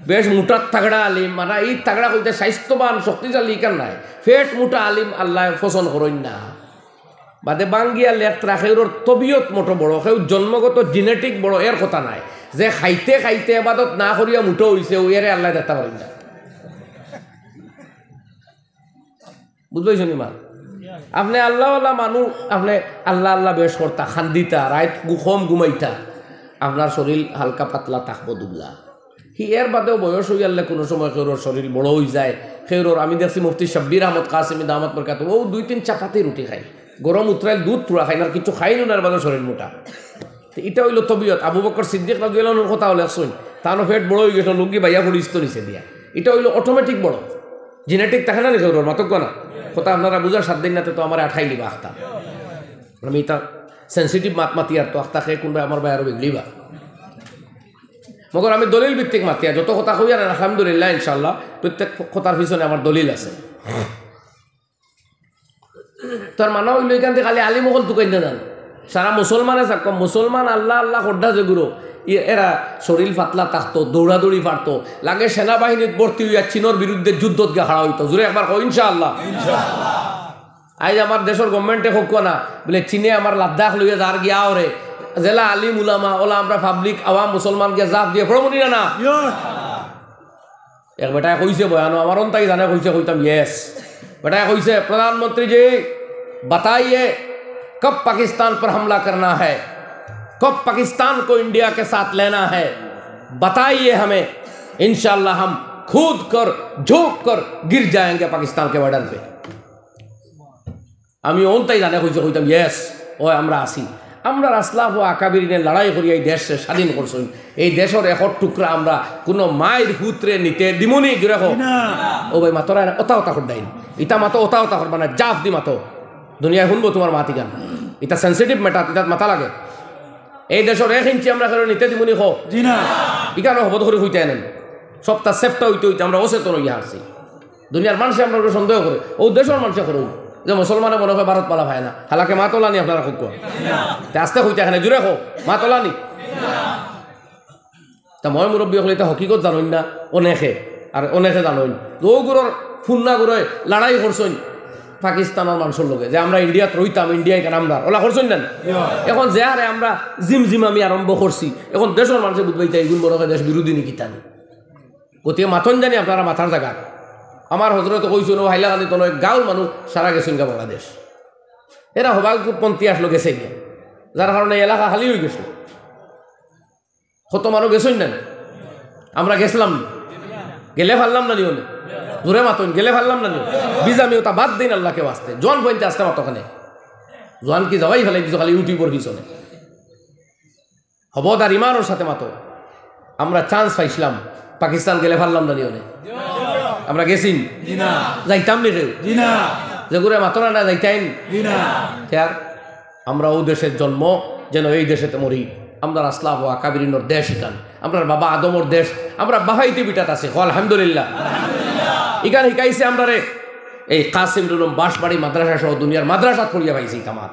বেশ মোটা তাগড়া আলিম, মানে এই তাগড়া কইতে স্বাস্থ্যবান শক্তিশালী কেন নাই, ফেট মোটা আলিম আল্লাহ পছন্দ করেন না। বাদে বাঙ্গিয়া লেত্রা সেউর তবিয়ত মোটো বড়, সেউ জন্মগত জেনেটিক বড়, এর কথা নাই। যে খাইতে খাইতে এবাদত না করিয়া মুঠো হইছে ওয়ারে আল্লাহ দেখতে পারেন না। বুঝবাইছ নি মা? আপনি আল্লাহ আল্লাহ মানুষ, আপনি আল্লাহ আল্লাহ বেশ করতা, খান্দিতা, রাইত কম ঘুমাইতা, আপনার শরীর হালকা পাতলা থাকবো দুবলা। এর বাদেও বয়স হয়ে গেলে কোনো সময় খেউর শরীর বড় হয়ে যায়। খেউর আমি দেখছি মুফতি শাব্বির আহমদ কাসিমি দামাত বরকাত, ও 2-3 চাপাতি রুটি খায়, গরম উতরাইল দুধ তুরা খায় না, কিছু খাই না, বাদে শরীর মোটা। এটা হইল তবিয়ত। আবু বকর সিদ্দিক রাদিয়াল্লাহু আনহুর কথা হলে শুন, তার পেট বড় হয়ে গেছিল, লোকি বাইয়া পরিস্থ নিচে দিয়া। এটা হইল অটোমেটিক বড়, জেনেটিক থাকে না খেউর মাতক না কথা। আপনারা বুঝার 7 দিন নাতে তো আমার 28 লিবা আখতা, আমি এটা সেন্সিটিভ মাত মাতি আর তো আখতা খেয়ে কোনবা আমার বাইরে বিগলিবা। মগর আমি দলিল ভিত্তিক মাতিয়া, যত কথা কই আর আলহামদুলিল্লাহ ইনশাআল্লাহ প্রত্যেক কথার পিছনে আমার দলিল আছে। তার মানা হইল এখান থেকে খালি আলী মহল তুকাই না যান, সারা মুসলমানে থাকতো। মুসলমান আল্লাহ আল্লাহ খড্ডা যেগুলো, এরা শরীর পাতলা থাকতো, দৌড়াদৌড়ি পারতো, লাগে সেনাবাহিনীর ভর্তি হইয়া চীনের বিরুদ্ধে যুদ্ধত গিয়ে খাড়া হইতো। জুড়ে একবার কই ইনশাআল্লাহ। আজ আমার দেশের গভর্নমেন্টে হোক না বলে চীনে আমার লাদ্দাখ লইয়া যার গিয়া ওরে জেলা আলিম উলামা ওলা আমরা পাবলিক আওয়াম মুসলমানকে জাফ দিয়ে পড়মনি না। এক বেটায় কইছে বয়ানো, আমার তাই জানে কইছে, কইতাম ইয়েস। বেটায় কইছে প্রধানমন্ত্রী জি बताइए कब पाकिस्तान पर हमला करना है, कब पाकिस्तान को इंडिया के साथ लेना है, बताइए हमें, इंशाल्लाह हम कूद कर झोंक कर गिर जाएंगे पाकिस्तान के बॉर्डर पे। আমি ওনটাই জানে কইছে, কইতাম ইয়েস। ও আমরা আসি, আমরা রাসলাফ ও আকাবিরিনে লড়াই করি এই দেশে স্বাধীন করছি। এই দেশের এখন টুকরা আমরা কোনো মায়ের পুত্রে নিতে দিমুনি জুড়ে হোক। ও ভাই মাতরা ওতা ওতা করদাইন, ইটা মাতো ওতা ওতা করবা না, জাফ দি মাতো। দুনিয়ায় শুনবো তোমার মাতি গান, এটা সেন্সিটিভ ম্যাটার, এটা মাথা লাগে। এই দেশের 1 ইঞ্চি আমরা কেন নিতে দিমুনি হো জি না, ইকানো হবদ করে হইতে আনেন সবটা সেফটা হইতে হইতে আমরা অচেতন হইয়া আসছি। দুনিয়ার মানুষে আমরা সন্দেহ করে, ও দেশের মানুষে করে যে মুসলমানে মনে হয় ভারত পালা ভাই না, হালাকে মা তোলানি আপনারা খুব আস্তে হইতে এখানে জুড়ে হোক মা তোলানি। তা মই মুরব্বী হলে এটা হকিকত জানইন না, অনেকে আর অনেকে জানইন। ওগুলোর ফুন্না করে লড়াই করছেন পাকিস্তানের মানুষের লোকে, যে আমরা ইন্ডিয়াত রইতাম, ইন্ডিয়া কেন আমরা ওলা করছেন না। এখন যে হারে আমরা জিম আমি আরম্ভ করছি, এখন দেশের মানুষে বুঝবাইতে এইগুলো বড় দেশ বিরোধী নাকি তানি গতিকে মাথন জানি আপনারা মাথার জায়গা। আমার হজরত কইছিল হাইলাকান্দি তো গাঁওর মানুষ সারা গেছেন গা বাংলাদেশ, এরা হবাপন্থী আসলো গেছে গিয়ে, যার কারণে এলাকা খালি হয়ে গেছিল। কত মানুষ গেছেন না, আমরা গেছিলাম, গেলে পারলাম না নিও দূরে মাতন, গেলে পারলাম না নিও বিজ আমি ওটা বাদ দিন আল্লাহকে বাঁচতে। জোয়ান পয়েন্টে আসতে মাতোখানে জোয়ান কি যাওয়াই ফেলাই দিছো খালি ইউটিউবের পিছনে, হবদার ইমানোর সাথে মাতো। আমরা চান্স পাইছিলাম, পাকিস্তান গেলে পারলাম না নিও, আমরা গেছি যাইতাম নি কেউ যে ঘুরে মাতরা না যাইতাইন। আমরা ও দেশের জন্ম যেন এই দেশেতে মরি। আমরা আসলাফ ও আকাবিরিনোর দেশ, এখান আমরা বাবা আদমর দেশ, আমরা বাহাইতে বিটাত আছে আলহামদুলিল্লাহ। এখানে শিকাইছে আমরা রে এই কাসিম রুলুম বাঁশবাড়ি মাদ্রাসা সহ দুনিয়ার মাদ্রাসা পড়িয়া পাইছি আমার।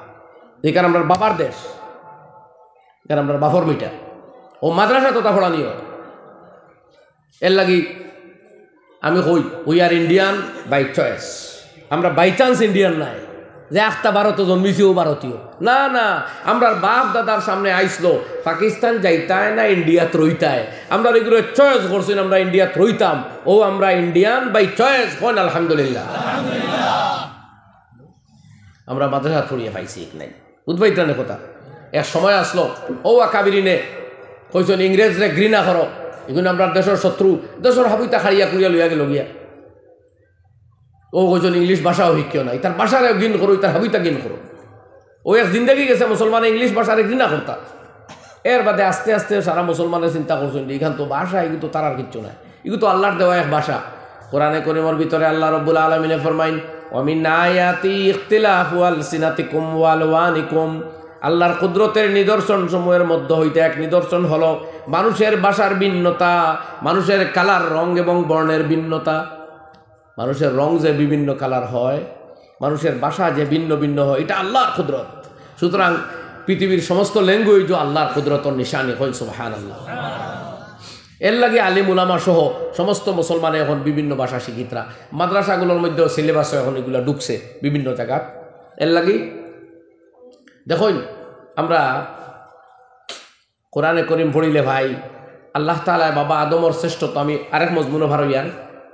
এখানে আমরা বাবার দেশ, এখানে আমরা বাফর মিটা ও মাদ্রাসা তোতা পড়ানিও। এর লাগি আমি কই we are Indian by choice, আমরা বাই চান্স ইন্ডিয়ান নাই যে একটা ভারত জন্মিছি ও ভারতীয় না না। আমরা বাপ দাদার সামনে আইসলো পাকিস্তান যাইতায় না ইন্ডিয়াত রইতায়, আমরা এগুলো চয়েস করছি, আমরা ইন্ডিয়াত রইতাম, ও আমরা ইন্ডিয়ান বাই চয়েস কোন আলহামদুলিল্লাহ। আমরা মাদ্রাসা ছড়িয়ে পাইছি এক নাই বুঝবাইতানের কথা। এক সময় আসলো ও আকাবিরিনে কইছেন ইংরেজরে ঘৃণা করো, এগুলো আমরা দেশের শত্রু, দেশের হাবুইতা খাড়িয়া কুড়িয়া লইয়া গেল গিয়া। ও কইছেন ইংলিশ ভাষাও শিখিও নাই, তার ভাষারে ঘৃণ করো, তার হাবুইতা ঘৃণ করো। ও এক জিন্দগি গেছে মুসলমানে ইংলিশ ভাষারে ঘৃণা করতা। এর বাদে আস্তে আস্তে সারা মুসলমানের চিন্তা করছেন এখান তো ভাষা, এগুলো তো তার আর কিচ্ছু নাই, এগুলো তো আল্লাহর দেওয়া এক ভাষা। কোরআনে করিমের ভিতরে আল্লাহ রাব্বুল আলামিনে ফরমাইন ওয়ামিন আয়াতি ইখতিলাফু আলসিনাতিকুম ওয়া আলওয়ানিকুম, আল্লাহর কুদরতের নিদর্শন সমূহের মধ্যে হইতে এক নিদর্শন হলো মানুষের ভাষার ভিন্নতা, মানুষের কালার রং এবং বর্ণের ভিন্নতা। মানুষের রং যে বিভিন্ন কালার হয়, মানুষের ভাষা যে ভিন্ন ভিন্ন হয়, এটা আল্লাহর কুদরত। সুতরাং পৃথিবীর সমস্ত ল্যাঙ্গুয়েজও আল্লাহর কুদরতের নিশানি হয় সুবহানাল্লাহ। এর লাগে আলিম উলামা সহ সমস্ত মুসলমানে এখন বিভিন্ন ভাষা শিক্ষিতরা, মাদ্রাসাগুলোর মধ্যেও সিলেবাসও এখন এগুলো ঢুকছে বিভিন্ন জায়গা। এর লাগে দেখুন আমরা কোরআনে করিম পড়িলে ভাই আল্লাহ তাআলা বাবা আদমর শ্রেষ্ঠত্ব, আমি আরেক মজমুনো ভারইয়ার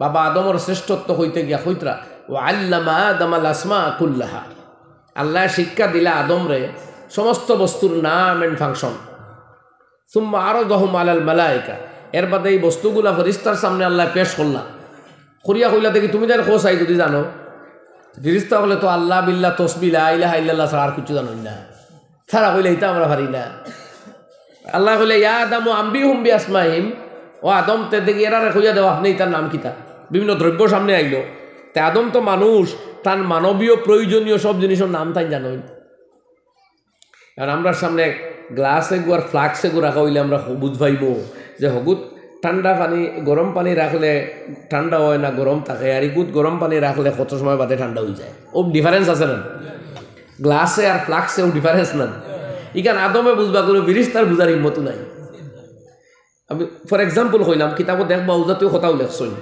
বাবা আদমর শ্রেষ্ঠত্ব হইতে গিয়া হইতরা ও আল্লামা আদমাল আসমা কুল্লাহা, আল্লাহ শিক্ষা দিলা আদমরে সমস্ত বস্তুর নাম এন্ড ফাংশন। সুম্মা আরদাহুম আলাল মালায়েকা, এর বাদে এই বস্তুগুলা ফেরেশতার সামনে আল্লাহ পেশ করলা। করিয়া কইলা দেখি তুমি যার খোঁজ আই যদি জানো, ফেরেশতা বলে তো আল্লাহ বিল্লাহ তসবিহ লা ইলাহা ইল্লাল্লাহ ছাড়া আর কিছু জানোই না। তারা কইলে এটা আমরা পারি না। আল্লাহ কইলে ইয়া আদামু আম্বিহুম বিআসমাইহিম, ও আদম তে দেখি এরারে কইয়া দেওয়া আপনি তার নাম কিতা। বিভিন্ন দ্রব্য সামনে আইলো, তে আদম তো মানুষ, তার মানবীয় প্রয়োজনীয় সব জিনিসের নাম তাই জানোই। কারণ আমরা সামনে গ্লাসে গু আর ফ্লাক্সে গু রাখা হইলে আমরা বুঝ পাইব যে হগুত ঠান্ডা পানি গরম পানি রাখলে ঠান্ডা হয় না, গরম থাকে, আর ইগুত গরম পানি রাখলে কত সময় বাদে ঠান্ডা হয়ে যায়। ও ডিফারেন্স আছে না, গ্লাসে আর ফ্লাক্সে ও ডিফারেন্স না। ইখান আদমে বুঝবা কোনো ফেরেশতার বুঝার হিম্মত নাই। আমি ফর এক্সাম্পল কইলাম, কিতাবত দেখবা উজাতীয় কথাও লেখছই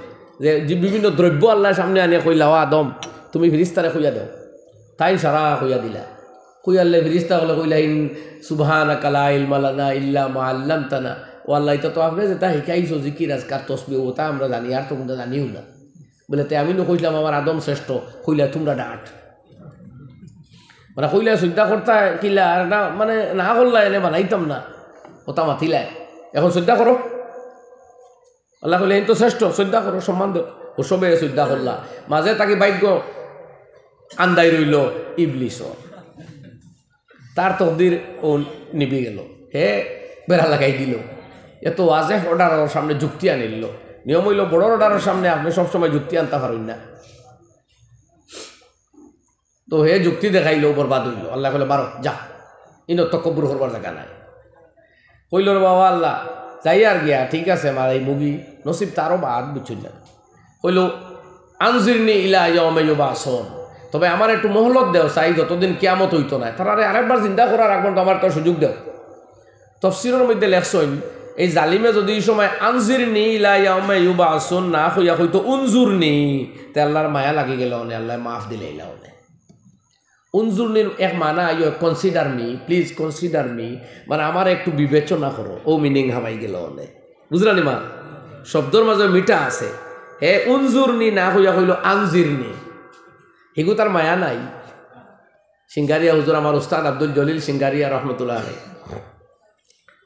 যে বিভিন্ন দ্রব্য আল্লাহ সামনে আনিয়া কইলা ও আদম তুমি ফেরেশতারে কইয়া দাও, তাই সারা কইয়া দিলা। কইয়ালে ফেরেশতা হলে কইলা ইন সুবহানাকা লা ইলমা লানা ইল্লা মা আল্লামতানা, ও আল্লাহ এটা তো আপনি যেটা শিখাইছো জিকির আজকার তসবিহ ওটা আমরা জানি, আর তো কোনটা জানিও না। বলে তে আমি কইলাম আমার আদম শ্রেষ্ঠ, কইলা তোমরা ডাট মানে কইলা শ্রদ্ধা করতা কিলা আর না মানে না করলা এনে বানাইতাম না, ওটা মাতিলাই এখন শ্রদ্ধা করো। আল্লাহ কইলে এই তো শ্রেষ্ঠ, শ্রদ্ধা করো, সম্মান দো। ও সবে শ্রদ্ধা করলা, মাঝে তাকে ভাগ্য আন্দাই রইল ইবলিস, তার তকদির ও নিবি গেল, হে বেড়া লাগাই দিল। এত ওয়াজে অর্ডারের সামনে যুক্তি আনিল। নিয়ম হইল বড় অর্ডারের সামনে আপনি সবসময় যুক্তি আনতে পারেন না, তো হে যুক্তি দেখাইল, বরবাদ হইল। আল্লাহ কইলে বারো যা, ইন তকব্বুর করবার জায়গা নাই। কইল রে বাবা আল্লাহ যাই আর গিয়া, ঠিক আছে আমার এই মুগি নসিব তারও বাদ বুঝছেন না। কইল আনজিরনি ইলা ইয়াউমি ইউবাসুন, তবে আমার একটু মহলত দেও, চাই যতদিন কিয়ামত হইতো না, তারা আরেকবার চিন্তা করার রাখবেন তো আমার তো সুযোগ দেও। তফসিরের মধ্যে লেখছেন এই জালিমে যদি এই সময় আনজিরনি ইলা ইয়াউমি ইউবাসুন না হইয়া হইতো উনজুরনি, তে আল্লাহর মায়া লাগি গেল, আল্লাহ মাফ দিলে ইলা ওনে। উনজুরনির এক মানা you consider me, please consider me, মানে আমার একটু বিবেচনা করো, ও মিনিং হামাই গেল অনে। বুঝলানি মা, শব্দর মাঝে মিঠা আছে। হে উনজুরনি না হইয়া হইল আনজিরনি, হিগু তার মায়া নাই। সিঙ্গারিয়া হুজুর আমার উস্তাদ আব্দুল জলিল সিঙ্গারিয়া রহমতুল্লাহ আলাইহি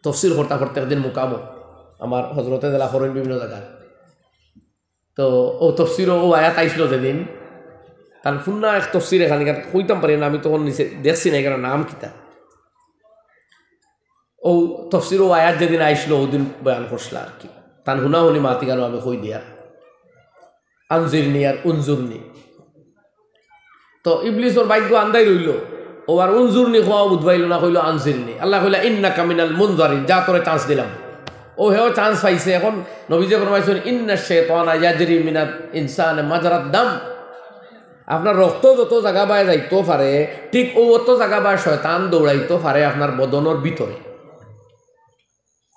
তফসির করতে করতে একদিন মুকামো আমার হজরতে জেলা করেন বিভিন্ন জায়গায়, তো ও তফসিরও ও আয়াত আইসলো যেদিন, তার ফুন্না এক তফসির এখানে কইতাম পারি না, আমি তখন নিচে দেখছি না এখানে নাম কিতা। ও তফসির ও আয়াত যেদিন আইসলো ওদিন বয়ান করছিল আর কি, তার হুনা হুনি মাতি গেল আমি কই দিয়া আনজিরনি আর উনজুরনি। তো ইবলিসর ভাগ্য আন্দাই রইল, ও আর উনজুরনি খোয়া বুধবাইল না, কইল আনজিরনি। আল্লাহ কইলা ইন্নাকা মিনাল মুনজারিন, যা তোরে চান্স দিলাম। ও হেও চান্স পাইছে। এখন নবীজি ফরমাইছেন ইন্না শাইতানা ইয়াজরি মিনাল ইনসানি মাজরাদ দাম, আপনার রক্ত যত জায়গা বায় যাইতো পারে, ঠিক ও অত জায়গা বায় শয়তান দৌড়াইতো পারে আপনার বদনের ভিতরে।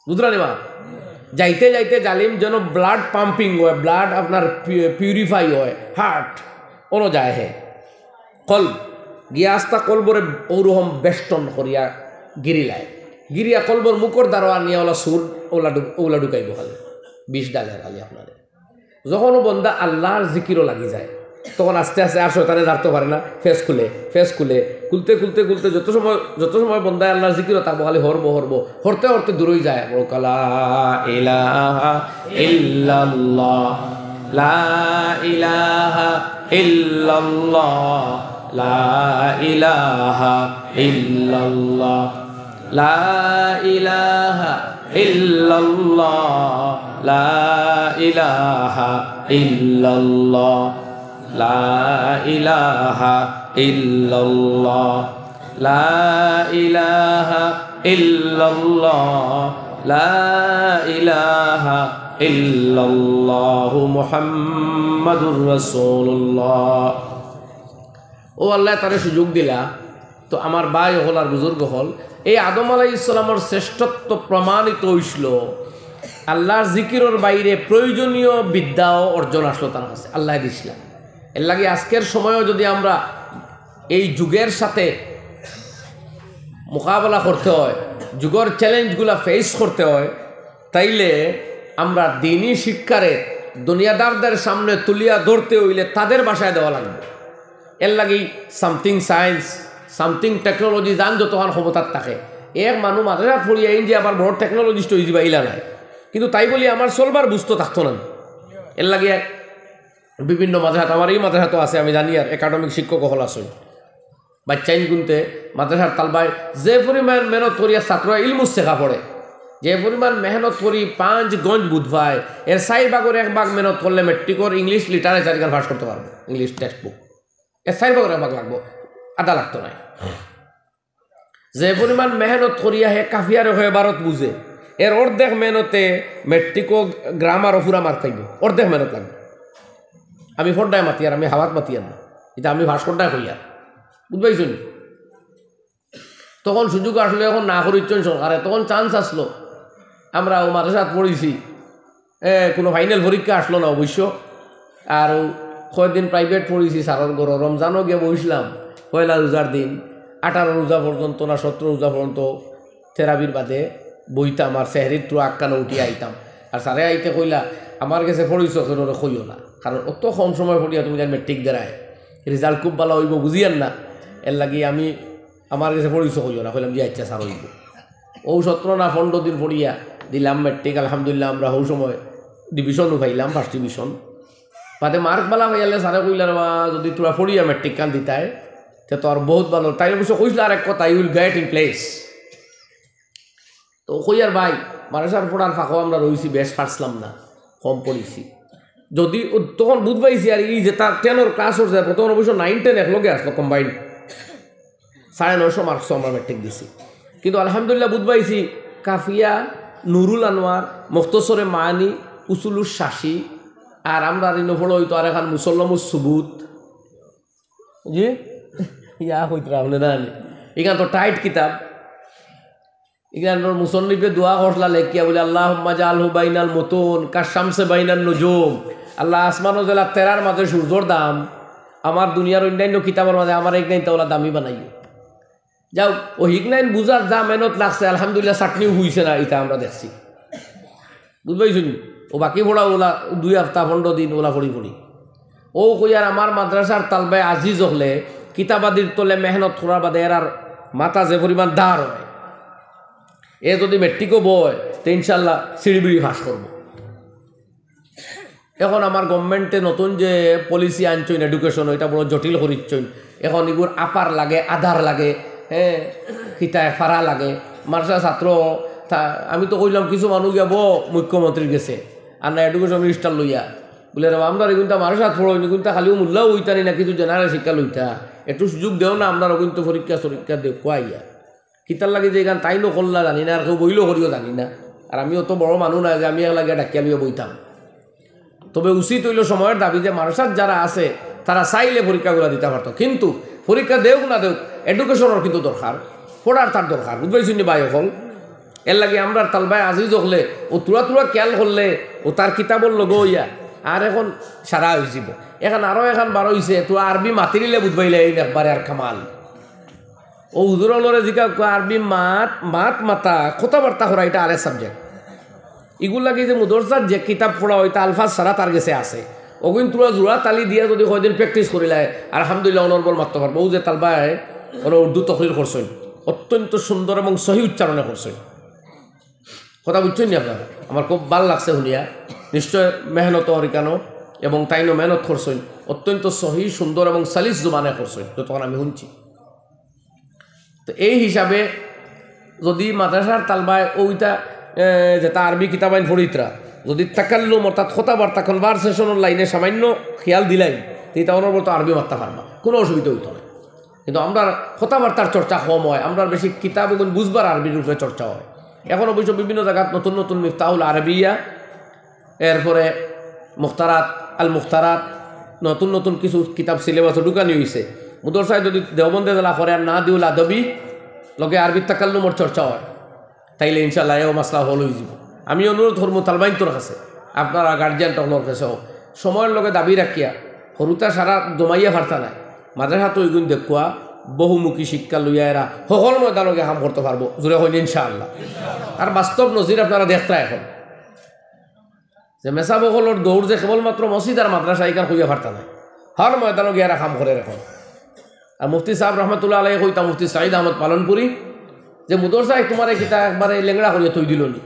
বুঝলেন মা, যাইতে যাইতে জালিম যেন ব্লাড পাম্পিং হয়, ব্লাড আপনার পিউরিফাই হয়, হার্ট ono যায় হে কল গিয়া আস্তা কলবরে ওরকম বেষ্টন করিয়া গিরিলায়, গিরিয়া কলবর মুখর দ্বারা নিয়ে ওলা সুর ওলা ঢুকাইব খালি 20 ডালের খালি আপনার। যখনও বন্দা আল্লাহর জিকিরও লাগি যায়, তখন আস্তে আস্তে আর শয়তানে জানতে পারে না, ফেস খুলে খুলতে খুলতে খুলতে যত সময় বন্দায় আল্লাহর জিকিরও থাকবো খালি হরবো হরতে হরতে দূরই যায়। লা ইলাহা ইল্লাল্লাহ, লা ইলাহা ইল্লাল্লাহ, লা ইলাহা ইল্লাল্লাহ, লা ইলাহা ইল্লাল্লাহ, লা ইলাহা ইল্লাল্লাহ, লা ইলাহা ইল্লাল্লাহ, লা ইলাহা ইল্লাল্লাহ, লা ইলাহা ইল্লাল্লাহু মুহাম্মাদুর রাসূলুল্লাহ। ও আল্লাহ তারে সুযোগ দিলা, তো আমার ভাই হল আর বুজুর্গ হল, এই আদম আলাইহিস সালামের শ্রেষ্ঠত্ব প্রমাণিত হইছিল। আল্লাহর জিকিরের বাইরে প্রয়োজনীয় বিদ্যাও অর্জন আসলো তার কাছে, আল্লাহ দিছিলেন। এর লাগে আজকের সময়ও যদি আমরা এই যুগের সাথে মোকাবেলা করতে হয়, যুগের চ্যালেঞ্জগুলা ফেস করতে হয়, তাইলে আমরা দিনী শিক্ষারে দুনিয়াদারদের সামনে তুলিয়া ধরতে হইলে তাদের ভাষায় দেওয়া লাগবে। এর লাগি সামথিং সায়েন্স সামথিং টেকনোলজি যান যতক্ষণ ক্ষমতার থাকে এক মানুষ মাদ্রাসাত পড়ি আইন যে আবার বড় টেকনোলজিস্ট হয়ে যাবা ইলা নাই কিন্তু তাই বলি আমার চলবার বুঝতে থাকতো না এর লাগে বিভিন্ন মাদ্রাসাত আমার এই মাদ্রাসাতও আছে আমি জানি আর একাডেমিক শিক্ষক হল আসুন বাচ্চাইন গুনতে মাদ্রাসার তালবায় যে পরিমাণ মেহনত করিয়া ছাত্ররা ইলমুস শেখা পড়ে যে পরিমাণ মেহনত করি 5 গঞ্জ বুধবাই এর 4 ভাগের 1 ভাগ মেহনত করলে মেট্রিকর ইংলিশ লিটারেচার গান পাস করতে পারবো ইংলিশ টেক্সট বুক এর 4 ভাগের 1 ভাগ লাগবো আধা লাগতো না যে পরিমাণ মেহনত করিয়া হে কাফিয়ার হয়ে ভারত বুঝে এর অর্ধেক মেহনতে মেট্রিকো গ্রামার পুরা মার্ক পাইব অর্ধেক মেহনত লাগবে আমি ফোনটায় মাতি আর আমি হাওয়াত মাতি আর না এটা আমি ভাস্করটায় কই আর বুঝবাইছেন তখন সুযোগ আসলো এখন না করিচ্ছেন সরকারে তখন চান্স আসলো আমরা ও মাদ্রাসাত পড়েছি কোনো ফাইনাল পরীক্ষা আসলো না অবশ্য আর কয়েকদিন প্রাইভেট পড়েছি সারর গড় রমজানও গিয়ে বসলাম পয়লা রোজার দিন 18 রোজা পর্যন্ত না 17 রোজা পর্যন্ত থেরাপির বাদে বইতাম আর সেহরির তো আক্কানো উঠিয়ে আইতাম আর সারে আইতে কইলা আমার কাছে পড়িছ কেনরে কইও না কারণ অত কম সময় পড়িয়া তুমি জান মেট্রিক দেরায় রেজাল্ট খুব ভালো হইব বুঝিয়ান না এর লাগি আমি আমার কাছে পড়িছ কইও না কইলাম যে আচ্ছা সার হইব ও 17 না 15 দিন পড়িয়া দিলাম মেট্রিক আলহামদুলিল্লাহ আমরা ওই সময় ডিভিশনও পাইলাম ফার্স্ট ডিভিশন বাদে মার্ক বালা হইয়ালে সারে কইলার যদি তোরা পড়িয়া মেট্রিক কান দিতায় তো তোর বহুত ভালো তাই অবশ্য কইছিল আর এক কথা you will get in place তো কইয়ার ভাই মাদ্রাসার পড়ার ফাঁকও আমরা রয়েছি বেশ পারছিলাম না কম পড়েছি যদি তখন বুঝ পাইছি আর এই যে তার 10 ক্লাস হচ্ছে প্রথম অবশ্য 9-10 একলগে আসলো কম্বাইন্ড 950 মার্কস আমরা মেট্রিক দিছি কিন্তু আলহামদুলিল্লাহ বুঝ পাইছি কাফিয়া নুরুল আনোয়ার মুখতসরে মানি উসুলুস শাসি আর আমরা ঋণ পড়ো হইতো আর এখন মুসল্লামুস সুবুত জি ইয়া হইতো আপনি না এখান তো টাইট কিতাব এখান মুসন্নিফে দোয়া করলা লেখিয়া বলে আল্লাহুম্মা জাআলহু বাইনাল মুতুন কাশামসে বাইনান নুজুম আল্লাহ আসমান ও জেলা তেরার মাঝে সূর্যর দাম আমার দুনিয়ার অন্যান্য কিতাবের মাঝে আমার এক নাইন তাওলা দামি বানাইও যাও ও হিকনাইন বুঝার যা মেহনত লাগছে আলহামদুলিল্লাহ চাটনিও হইছে না এটা আমরা দেখছি বুঝবাইছুন ও বাকি পড়া ওলা 2 সপ্তাহ 15 দিন ওলা পড়ি ও কইয়ার আমার মাদ্রাসার তালবায় আজিজ হলে কিতাবাদির তলে মেহনত করার বাদে এর আর মাথা যে পরিমাণ দাঁড় হয় এ যদি মেট্রিকও বয় তো ইনশাল্লাহ সিঁড়িবিড়ি ফাঁস করবো এখন আমার গভর্নমেন্টে নতুন যে পলিসি আনছইন এডুকেশন ওইটা বড় জটিল করিচ্ছইন এখন এগুলো আপার লাগে আধার লাগে হ্যাঁ খিতায় ফাড়া লাগে মাদ্রাসা ছাত্র আমি তো কইলাম কিছু মানুষ যাব মুখ্যমন্ত্রী গেছে আর না এডুকেশন মিনিস্টার লইয়া বলে রে আমরা কিন্তু মাদ্রাসাত পড়ো কিন্তু খালিও মূল্যাও হইতানি না কিছু জেনারেল শিক্ষা লইতা একটু সুযোগ দেও না আমরা কিন্তু পরীক্ষা সরীক্ষা দেও কোয়াইয়া কিতার লাগে যে এখান তাই নকল্লা জানি না আর কেউ বইলেও করিও জানি না আর আমি অত বড় মানুষ না যে আমি লাগে ডাকিয়া লিয়ে বইতাম তবে উচিত হইল সময়ের দাবি যে মাদ্রাসাত যারা আছে তারা চাইলে পরীক্ষাগুলো দিতে পারতো কিন্তু পরীক্ষা দেওক না দেওক এডুকেশনের কিন্তু দরকার পড়ার তার দরকার বুঝবাইছুন ভাই হল এর লাগে আমরা তালবাই আজিজ হলে ও তুরা খেয়াল করলে ও তার কিতাবর লগ ইয়া আর এখন সারা হয়ে যাব এখন আরও এখন বার হয়েছে তো আরবি মাতিলে বুঝবাইলে এই একবারে আর কামাল ও হুজুরলরে জিকা আরবি মাতা কথাবার্তা করা এটা আরেক সাবজেক্ট এগুলো লাগে যে মুদরসার যে কিতাব পড়া হইতা আলফাজ সারা তার গেছে আছে ওগুন তোরা জোড়া তালি দিয়া যদি কয়দিন প্র্যাকটিস করিলায় আলহামদুলিল্লাহ অনর্বল মারতে পারবো ও যে তালবায় ওরা উর্দু তকরির করছেন অত্যন্ত সুন্দর এবং সহি উচ্চারণে করছেন কথা বুঝছেন নি আপনারা আমার খুব ভাল লাগছে শুনিয়া নিশ্চয় মেহনত হরিকানো এবং তাইনো মেহনত করছেন অত্যন্ত সহি সুন্দর এবং সালিস জুবানে করছেন যতক্ষণ আমি শুনছি তো এই হিসাবে যদি মাদ্রাসার তালবায় ওইটা যেটা আরবি কিতাবাইন ফরিতরা যদি তাকাল্লুম অর্থাৎ কথাবার্তা কনভারসেশনের লাইনে সামান্য খেয়াল দিলাই এটা অনবরত আরবি মারতে পারবা কোনো অসুবিধা হইতো না কিন্তু আমরা কথাবার্তার চর্চা কম হয় আমরা বেশি কিতাব এবং বুঝবার আরবির রূপে চর্চা হয় এখন অবশ্য বিভিন্ন জায়গায় নতুন নতুন মিফতাহুল আরবিয়া এরপরে মুখতারাত আল মুখতারাত নতুন নতুন কিছু কিতাব সিলেবাসও ঢুকানি হয়েছে মুদরসায় যদি দেওবন্দে জেলা করে আর না দিউল আদবি লগে আরবি তাকাল্লুমর চর্চা হয় তাইলে ইনশাল্লাহ এও মাসলা হল হয়ে যাব আমি অনুরোধ করবো তালবাইন তোর কাছে আপনারা গার্জিয়ান টকলোর কাছে হোক সময়ের লগে দাবি রাখিয়া সরুতা সারা জমাইয়া ফারতা নাই মাদ্রাসা তো এগুন দেখুয়া বহুমুখী শিক্ষা লইয়া এরা সকল ময়দানকে কাম করতে পারবো জোরে হইল ইনশাআল্লাহ আর বাস্তব নজির আপনারা দেখতা এখন যে মেসা বকলর দৌড় যে কেবলমাত্র মসজিদ আর মাদ্রাসা এখান হইয়া ফারতা নাই হর ময়দানকে এরা কাম করে এখন আর মুফতি সাহেব রহমতুল্লাহ আলাইহি কইতা মুফতি সাঈদ আহমদ পালনপুরি যে মুদরসায় তোমার এই কিতাব একবারে লেংড়া করিয়া থই দিল নি,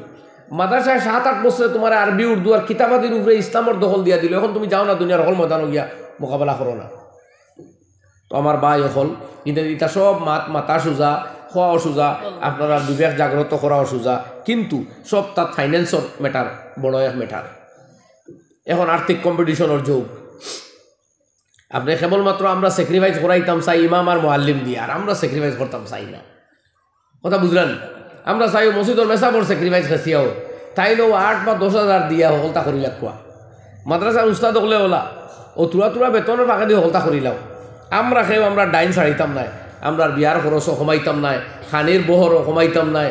মাদ্রাসায় 7-8 বছরে তোমার আরবি উর্দু আর কিতাবাদির উপরে ইসলামের দখল দিয়া দিল, এখন তুমি যাও না দুনিয়ার হল ময়দান গিয়া মোকাবেলা করো না। তো আমার ভাই হল কিন্তু এটা সব মাথা সোজা, খোয়াও সোজা, আপনারা বিবেক জাগ্রত করাও সোজা, কিন্তু সব তার ফাইন্যান্সর ম্যাটার, বড় এক ম্যাটার। এখন আর্থিক কম্পিটিশনের যুগ, আপনি কেবলমাত্র আমরা স্যাক্রিফাইস করাইতাম চাই ইমাম আর মুআল্লিম দিয়ে, আর আমরা স্যাক্রিফাইস করতাম চাই না। কথা বুঝলেন? আমরা চাই মসজিদর মেসাবর স্যাক্রিফাইস খাসিয়াও তাইলেও 8 বা 10,000 দিয়া হলতা করি লাগবা। মাদ্রাসার উস্তাদ হলে ওলা ও তুরা বেতনের ফাঁকা দিয়ে হলতা করিলাম। আমরা খেয়েও আমরা ডাইন ছাড়িতাম নাই, আমরা বিয়ার খরচও কমাইতাম নাই, খানির বহরও কমাইতাম নাই,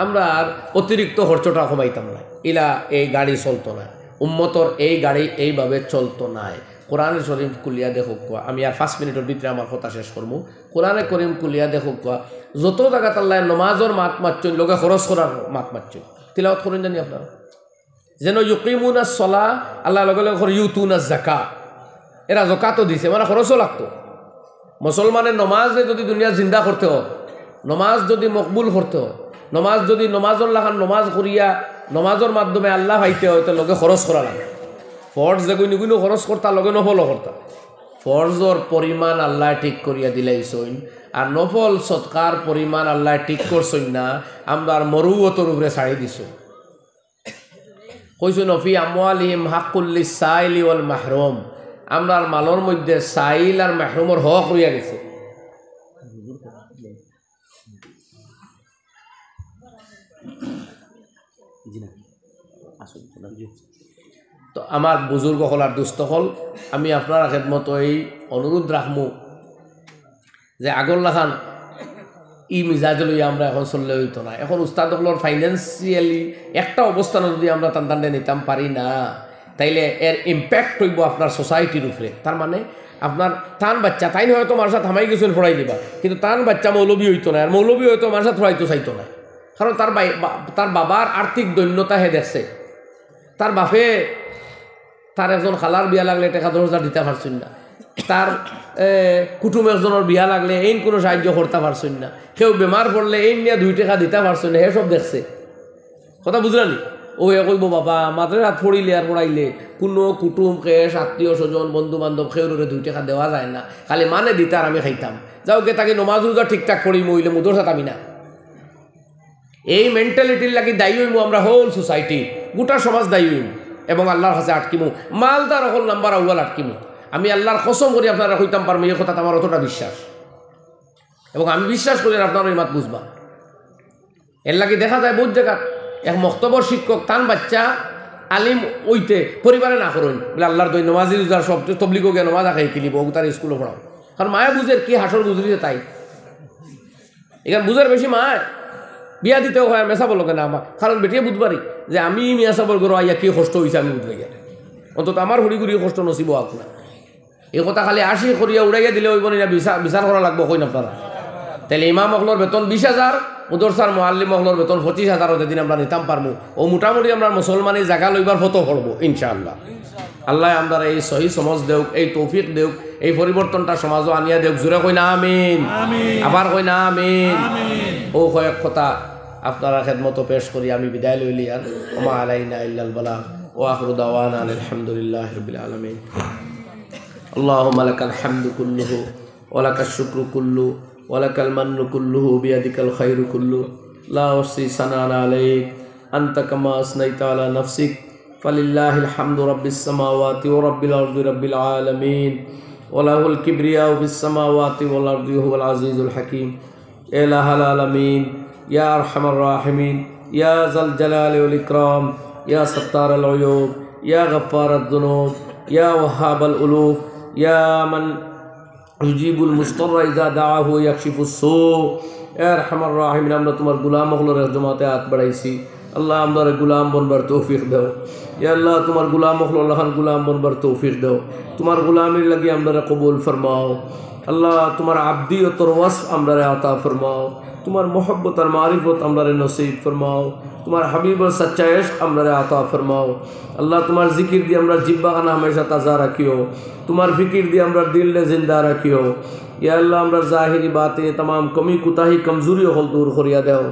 আমরা আর অতিরিক্ত খরচটা কমাইতাম নাই। ইলা এই গাড়ি চলতো না, উম্মতর এই গাড়ি এইভাবে চলতো নাই। কোরআনে শরীফ কুলিয়া দেখো কোয়া, আমি আর 5 মিনিটের ভিতরে আমার কথা শেষ করবো। কোরআনে করিম কুলিয়া দেখো কোয়া, যত জায়গাত আল্লাহ নমাজর মাত মারছেন, লোকে খরচ করার মাত মারছেন, তিলাওয়াত করেন জানি আপনারা যেন ইউকিমুনা সলা, আল্লাহ লগে লগে ইউতুনা জাকা, এরা জাকাতও দিছে, মানে খরচও লাগতো। মুসলমানের নমাজে যদি দুনিয়া জিন্দা করতে হয়, নমাজ যদি মকবুল করতে হয়, নমাজ যদি নমাজর লাখান নমাজ করিয়া নমাজের মাধ্যমে আল্লাহ পাইতে হয়, তো লগে খরচ করা লাগে। ফরজ যেগুলো গুলো খরচ করতা, লগে নফলও করতা। ফরজর পরিমাণ আল্লাহ ঠিক করিয়া দিলাইছইন, আর নফল সৎকার পরিমাণ আল্লাহ ঠিক করছইন না, আমরা মরুয়তর উপরে ছাড়ি দিছ। কইছো নফি আমওয়ালিহিম হাক্কুল লিসাইলি ওয়াল মাহরুম, আমরার মালর মধ্যে সাইল আর মাহরুমর হক রইয়া গেছে। তো আমার বুজুর্গ হল আর দুস্থ হল, আমি আপনার খেদমত এই অনুরোধ রাখবো যে আগল্লা খান ই মিজাজ লইয়া আমরা এখন চললে হইতো না। এখন উস্তাদ হলর ফাইন্যান্সিয়ালি একটা অবস্থানে যদি আমরা টানটানে নিতাম পারি না, তাইলে এর ইম্প্যাক্ট হইব আপনার সোসাইটির উপরে। তার মানে আপনার তান বাচ্চা তাই হয়তো মার্শা থামাই গেছেন ফড়াই দিবা, কিন্তু তান বাচ্চা মৌলবী হইতো না, আর মৌলবী হয়তো মার্শা ফড়াইতে চাইতো না, কারণ তার বাবার আর্থিক দৈন্যতা হে দেখছে। তার বাপে তার একজন খালার বিয়া লাগলে টাকা 10,000 দিতে পারছেন না, তার কুটুম একজনের বিয়া লাগলে এই কোনো সাহায্য করতে পারছেন না, কেউ বেমার পড়লে এই নিয়ে 2 টাকা দিতে পারছেন না, সব দেখছে। কথা বুঝলানি? ও কইব বাবা মাত্রের হাত ফড়িলে আর পড়াইলে কোনো কুটুম কেশ আত্মীয় স্বজন বন্ধু বান্ধব খেউরে 2 টাকা দেওয়া যায় না, খালি মানে দিতে আর আমি খাইতাম। যাও কে তাকে নমাজ রোজা ঠিকঠাক করি মইলে মুদর সাথে আমি না। এই মেন্টালিটির লাগি দায়ী হইমু আমরা, হোল সোসাইটি গোটা সমাজ দায়ী হইমু, এবং আল্লাহর কাছে আটকিমু, মালদার হল নাম্বার আউয়াল আটকিমু। আমি আল্লাহর কসম করি আপনারা কইতাম পারবো, এই কথা আমার অতটা বিশ্বাস, এবং আমি বিশ্বাস করি আপনারা এই মাত বুঝবা। এর লাগি দেখা যায় বহুত জায়গা এক মক্তবর শিক্ষক তান বাচ্চা আলিম ওইতে পরিবারে না করেন বলে আল্লাহর দই নমাজি রোজার সব তবলিগো গে নমাজ আঁকাই কিলিব তার স্কুলে পড়াও, কারণ মায়া বুঝের কি হাসর গুজরিছে তাই এখানে বুঝার বেশি মায় বিয়া দিতেও হয় মেসা বলো কেন আমার, কারণ বেটিয়ে বুঝবারি যে আমি মিয়া সাবর করো আইয়া কি কষ্ট হয়েছে আমি বুঝবে গেলে, অন্তত আমার হরিগুড়ি কষ্ট নসিব আপনার। এই কথা খালি আসি করিয়া উড়াইয়া দিলে ওই বনিয়া বিচার করা লাগবো কইন আপনারা। তাহলে ইমাম মহলর বেতন 20,000, মুদরসার মুআল্লিম মহলর বেতন 25,000 দিন আমরা নিতাম পারবো, ও মোটামুটি আমরা মুসলমানের জায়গা লইবার ফতো করবো ইনশাআল্লাহ। আল্লাহ আমরা এই সহি সমাজ দেউক, এই তৌফিক দেউক, এই পরিবর্তনটা সমাজও আনিয়া দেউক। জোরে কই না আমিন, আবার কই না আমিন। ও কয়েক কথা আপনারা খেদমত পেশ করি আমি বিদায় লইলি। আর ওমা আলাইনা ইল্লাল বালাগ ওয়া আখিরু দাওয়ানা আলহামদুলিল্লাহি রাব্বিল আলামিন। আল্লাহুম্মা লাকাল হামদু কুল্লুহু ওয়া লাকাশ শুকরু কুল্লু ওয়া লাকাল মান্নু কুল্লুহু বিয়াদিকাল খায়রু কুল্লু লা উহসি সানান আলাইক আনতা কামা আসনাইতা আলা নাফসিক ফালিল্লাহিল হামদু রাব্বিস সামাওয়াতি ওয়া রাব্বিল আরদি রাব্বিল আলামিন ওয়া লাহুল কিবরিয়াউ ফিস সামাওয়াতি ওয়াল আরদি হুয়াল আজিজুল হাকীম। ইলাহাল আলামিন ইয়া আরহামার রাহিমিন ইয়া যাল জালালি ওয়াল ইকরাম ইয়া সাত্তারাল উয়ুব ইয়া গফফারাদ যুনুব ইয়া ওয়াহাবাল উলুফ ইয়া মান ইউজিবুল মুস্তাররা ইযা দাআহু ইয়াকশিফুস সু। ইয়া আরহামার রাহিমিন আমরা তোমার গোলাম হলর জমাতে হাত বাড়াইছি, আল্লাহ আমরা গোলাম বনবার তৌফিক দাও। ইয়া আল্লাহ তোমার গোলাম হল খান গোলাম বনবার তৌফিক দাও, তোমার গোলামির লাগি আমরা কবুল ফরমাও। আল্লাহ তোমার আব্দি ও তোর ওয়াসফ আমরা আতা ফরমাও, তোমার মোহব্বত আর মারিফত আমরা নসিব ফরমাও, তোমার হাবিবর সচ্চা ইশক আমরা আতা ফরমাও। আল্লাহ তোমার জিকির দিয়ে আমরা জিব্বা খানা হমেশা তাজা রাখিও, তোমার ফিকির দিয়ে আমরা দিল জিন্দা রাখিও। ইয়া আল্লাহ আমরা জাহিরি বাতিনি तमाम কমি কুতাহি কমজোরি হল দূর করিয়া দাও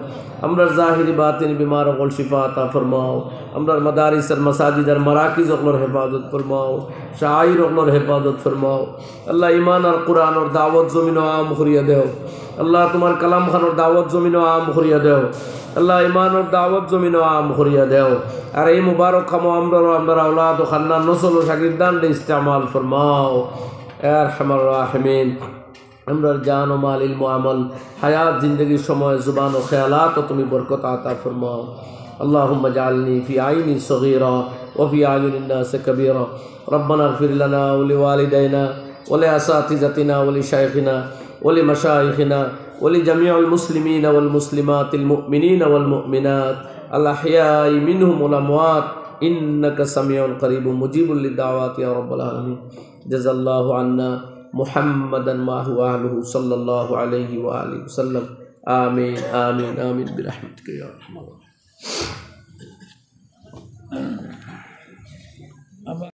আমরা জাহিরি বাতিনি বিমার হল শিফা আতা ফরমাও আমরা মাদারিস আর মাসাজিদ আর মারাকিজ হলর হেফাজত ফরমাও শাইর হলর হেফাজত ফরমাও আল্লাহ ঈমান আর কুরআন আর দাওয়াত জমিন ও আম করিয়া দাও আল্লাহ তোমার কালাম খানোর দাওয়াত জমিন ও আম করিয়া দাও আল্লাহ ঈমান আর দাওয়াত জমিন ও আম করিয়া দাও আর এই মুবারক খামো আমরা আওলাদ ও খান্নান নসল ও শাগিরদান ইস্তেমাল ফরমাও ইয়া আরহামার রাহিমিন আমরা জান ও মাল ইলম ও আমল হায়াত জিন্দগির সময় জুবান ও খেয়ালাত ও তুমি বরকত আতা ফরমাও اللهم اجعلني في عيني صغيرا وفي أعين الناس كبيرا ربنا اغفر لنا ولوالدينا ولأساتذتنا ولشيخنا ولمشايخنا ولجميع المسلمين والمسلمات المؤمنين والمؤمنات الأحياء منهم والأموات إنك سميع قريب مجيب للدعوات يا رب العالمين جزا الله عنا محمدا ما هو أهله صلى الله عليه وآله وسلم آمين آمين آمين برحمتك يا أرحم الراحمين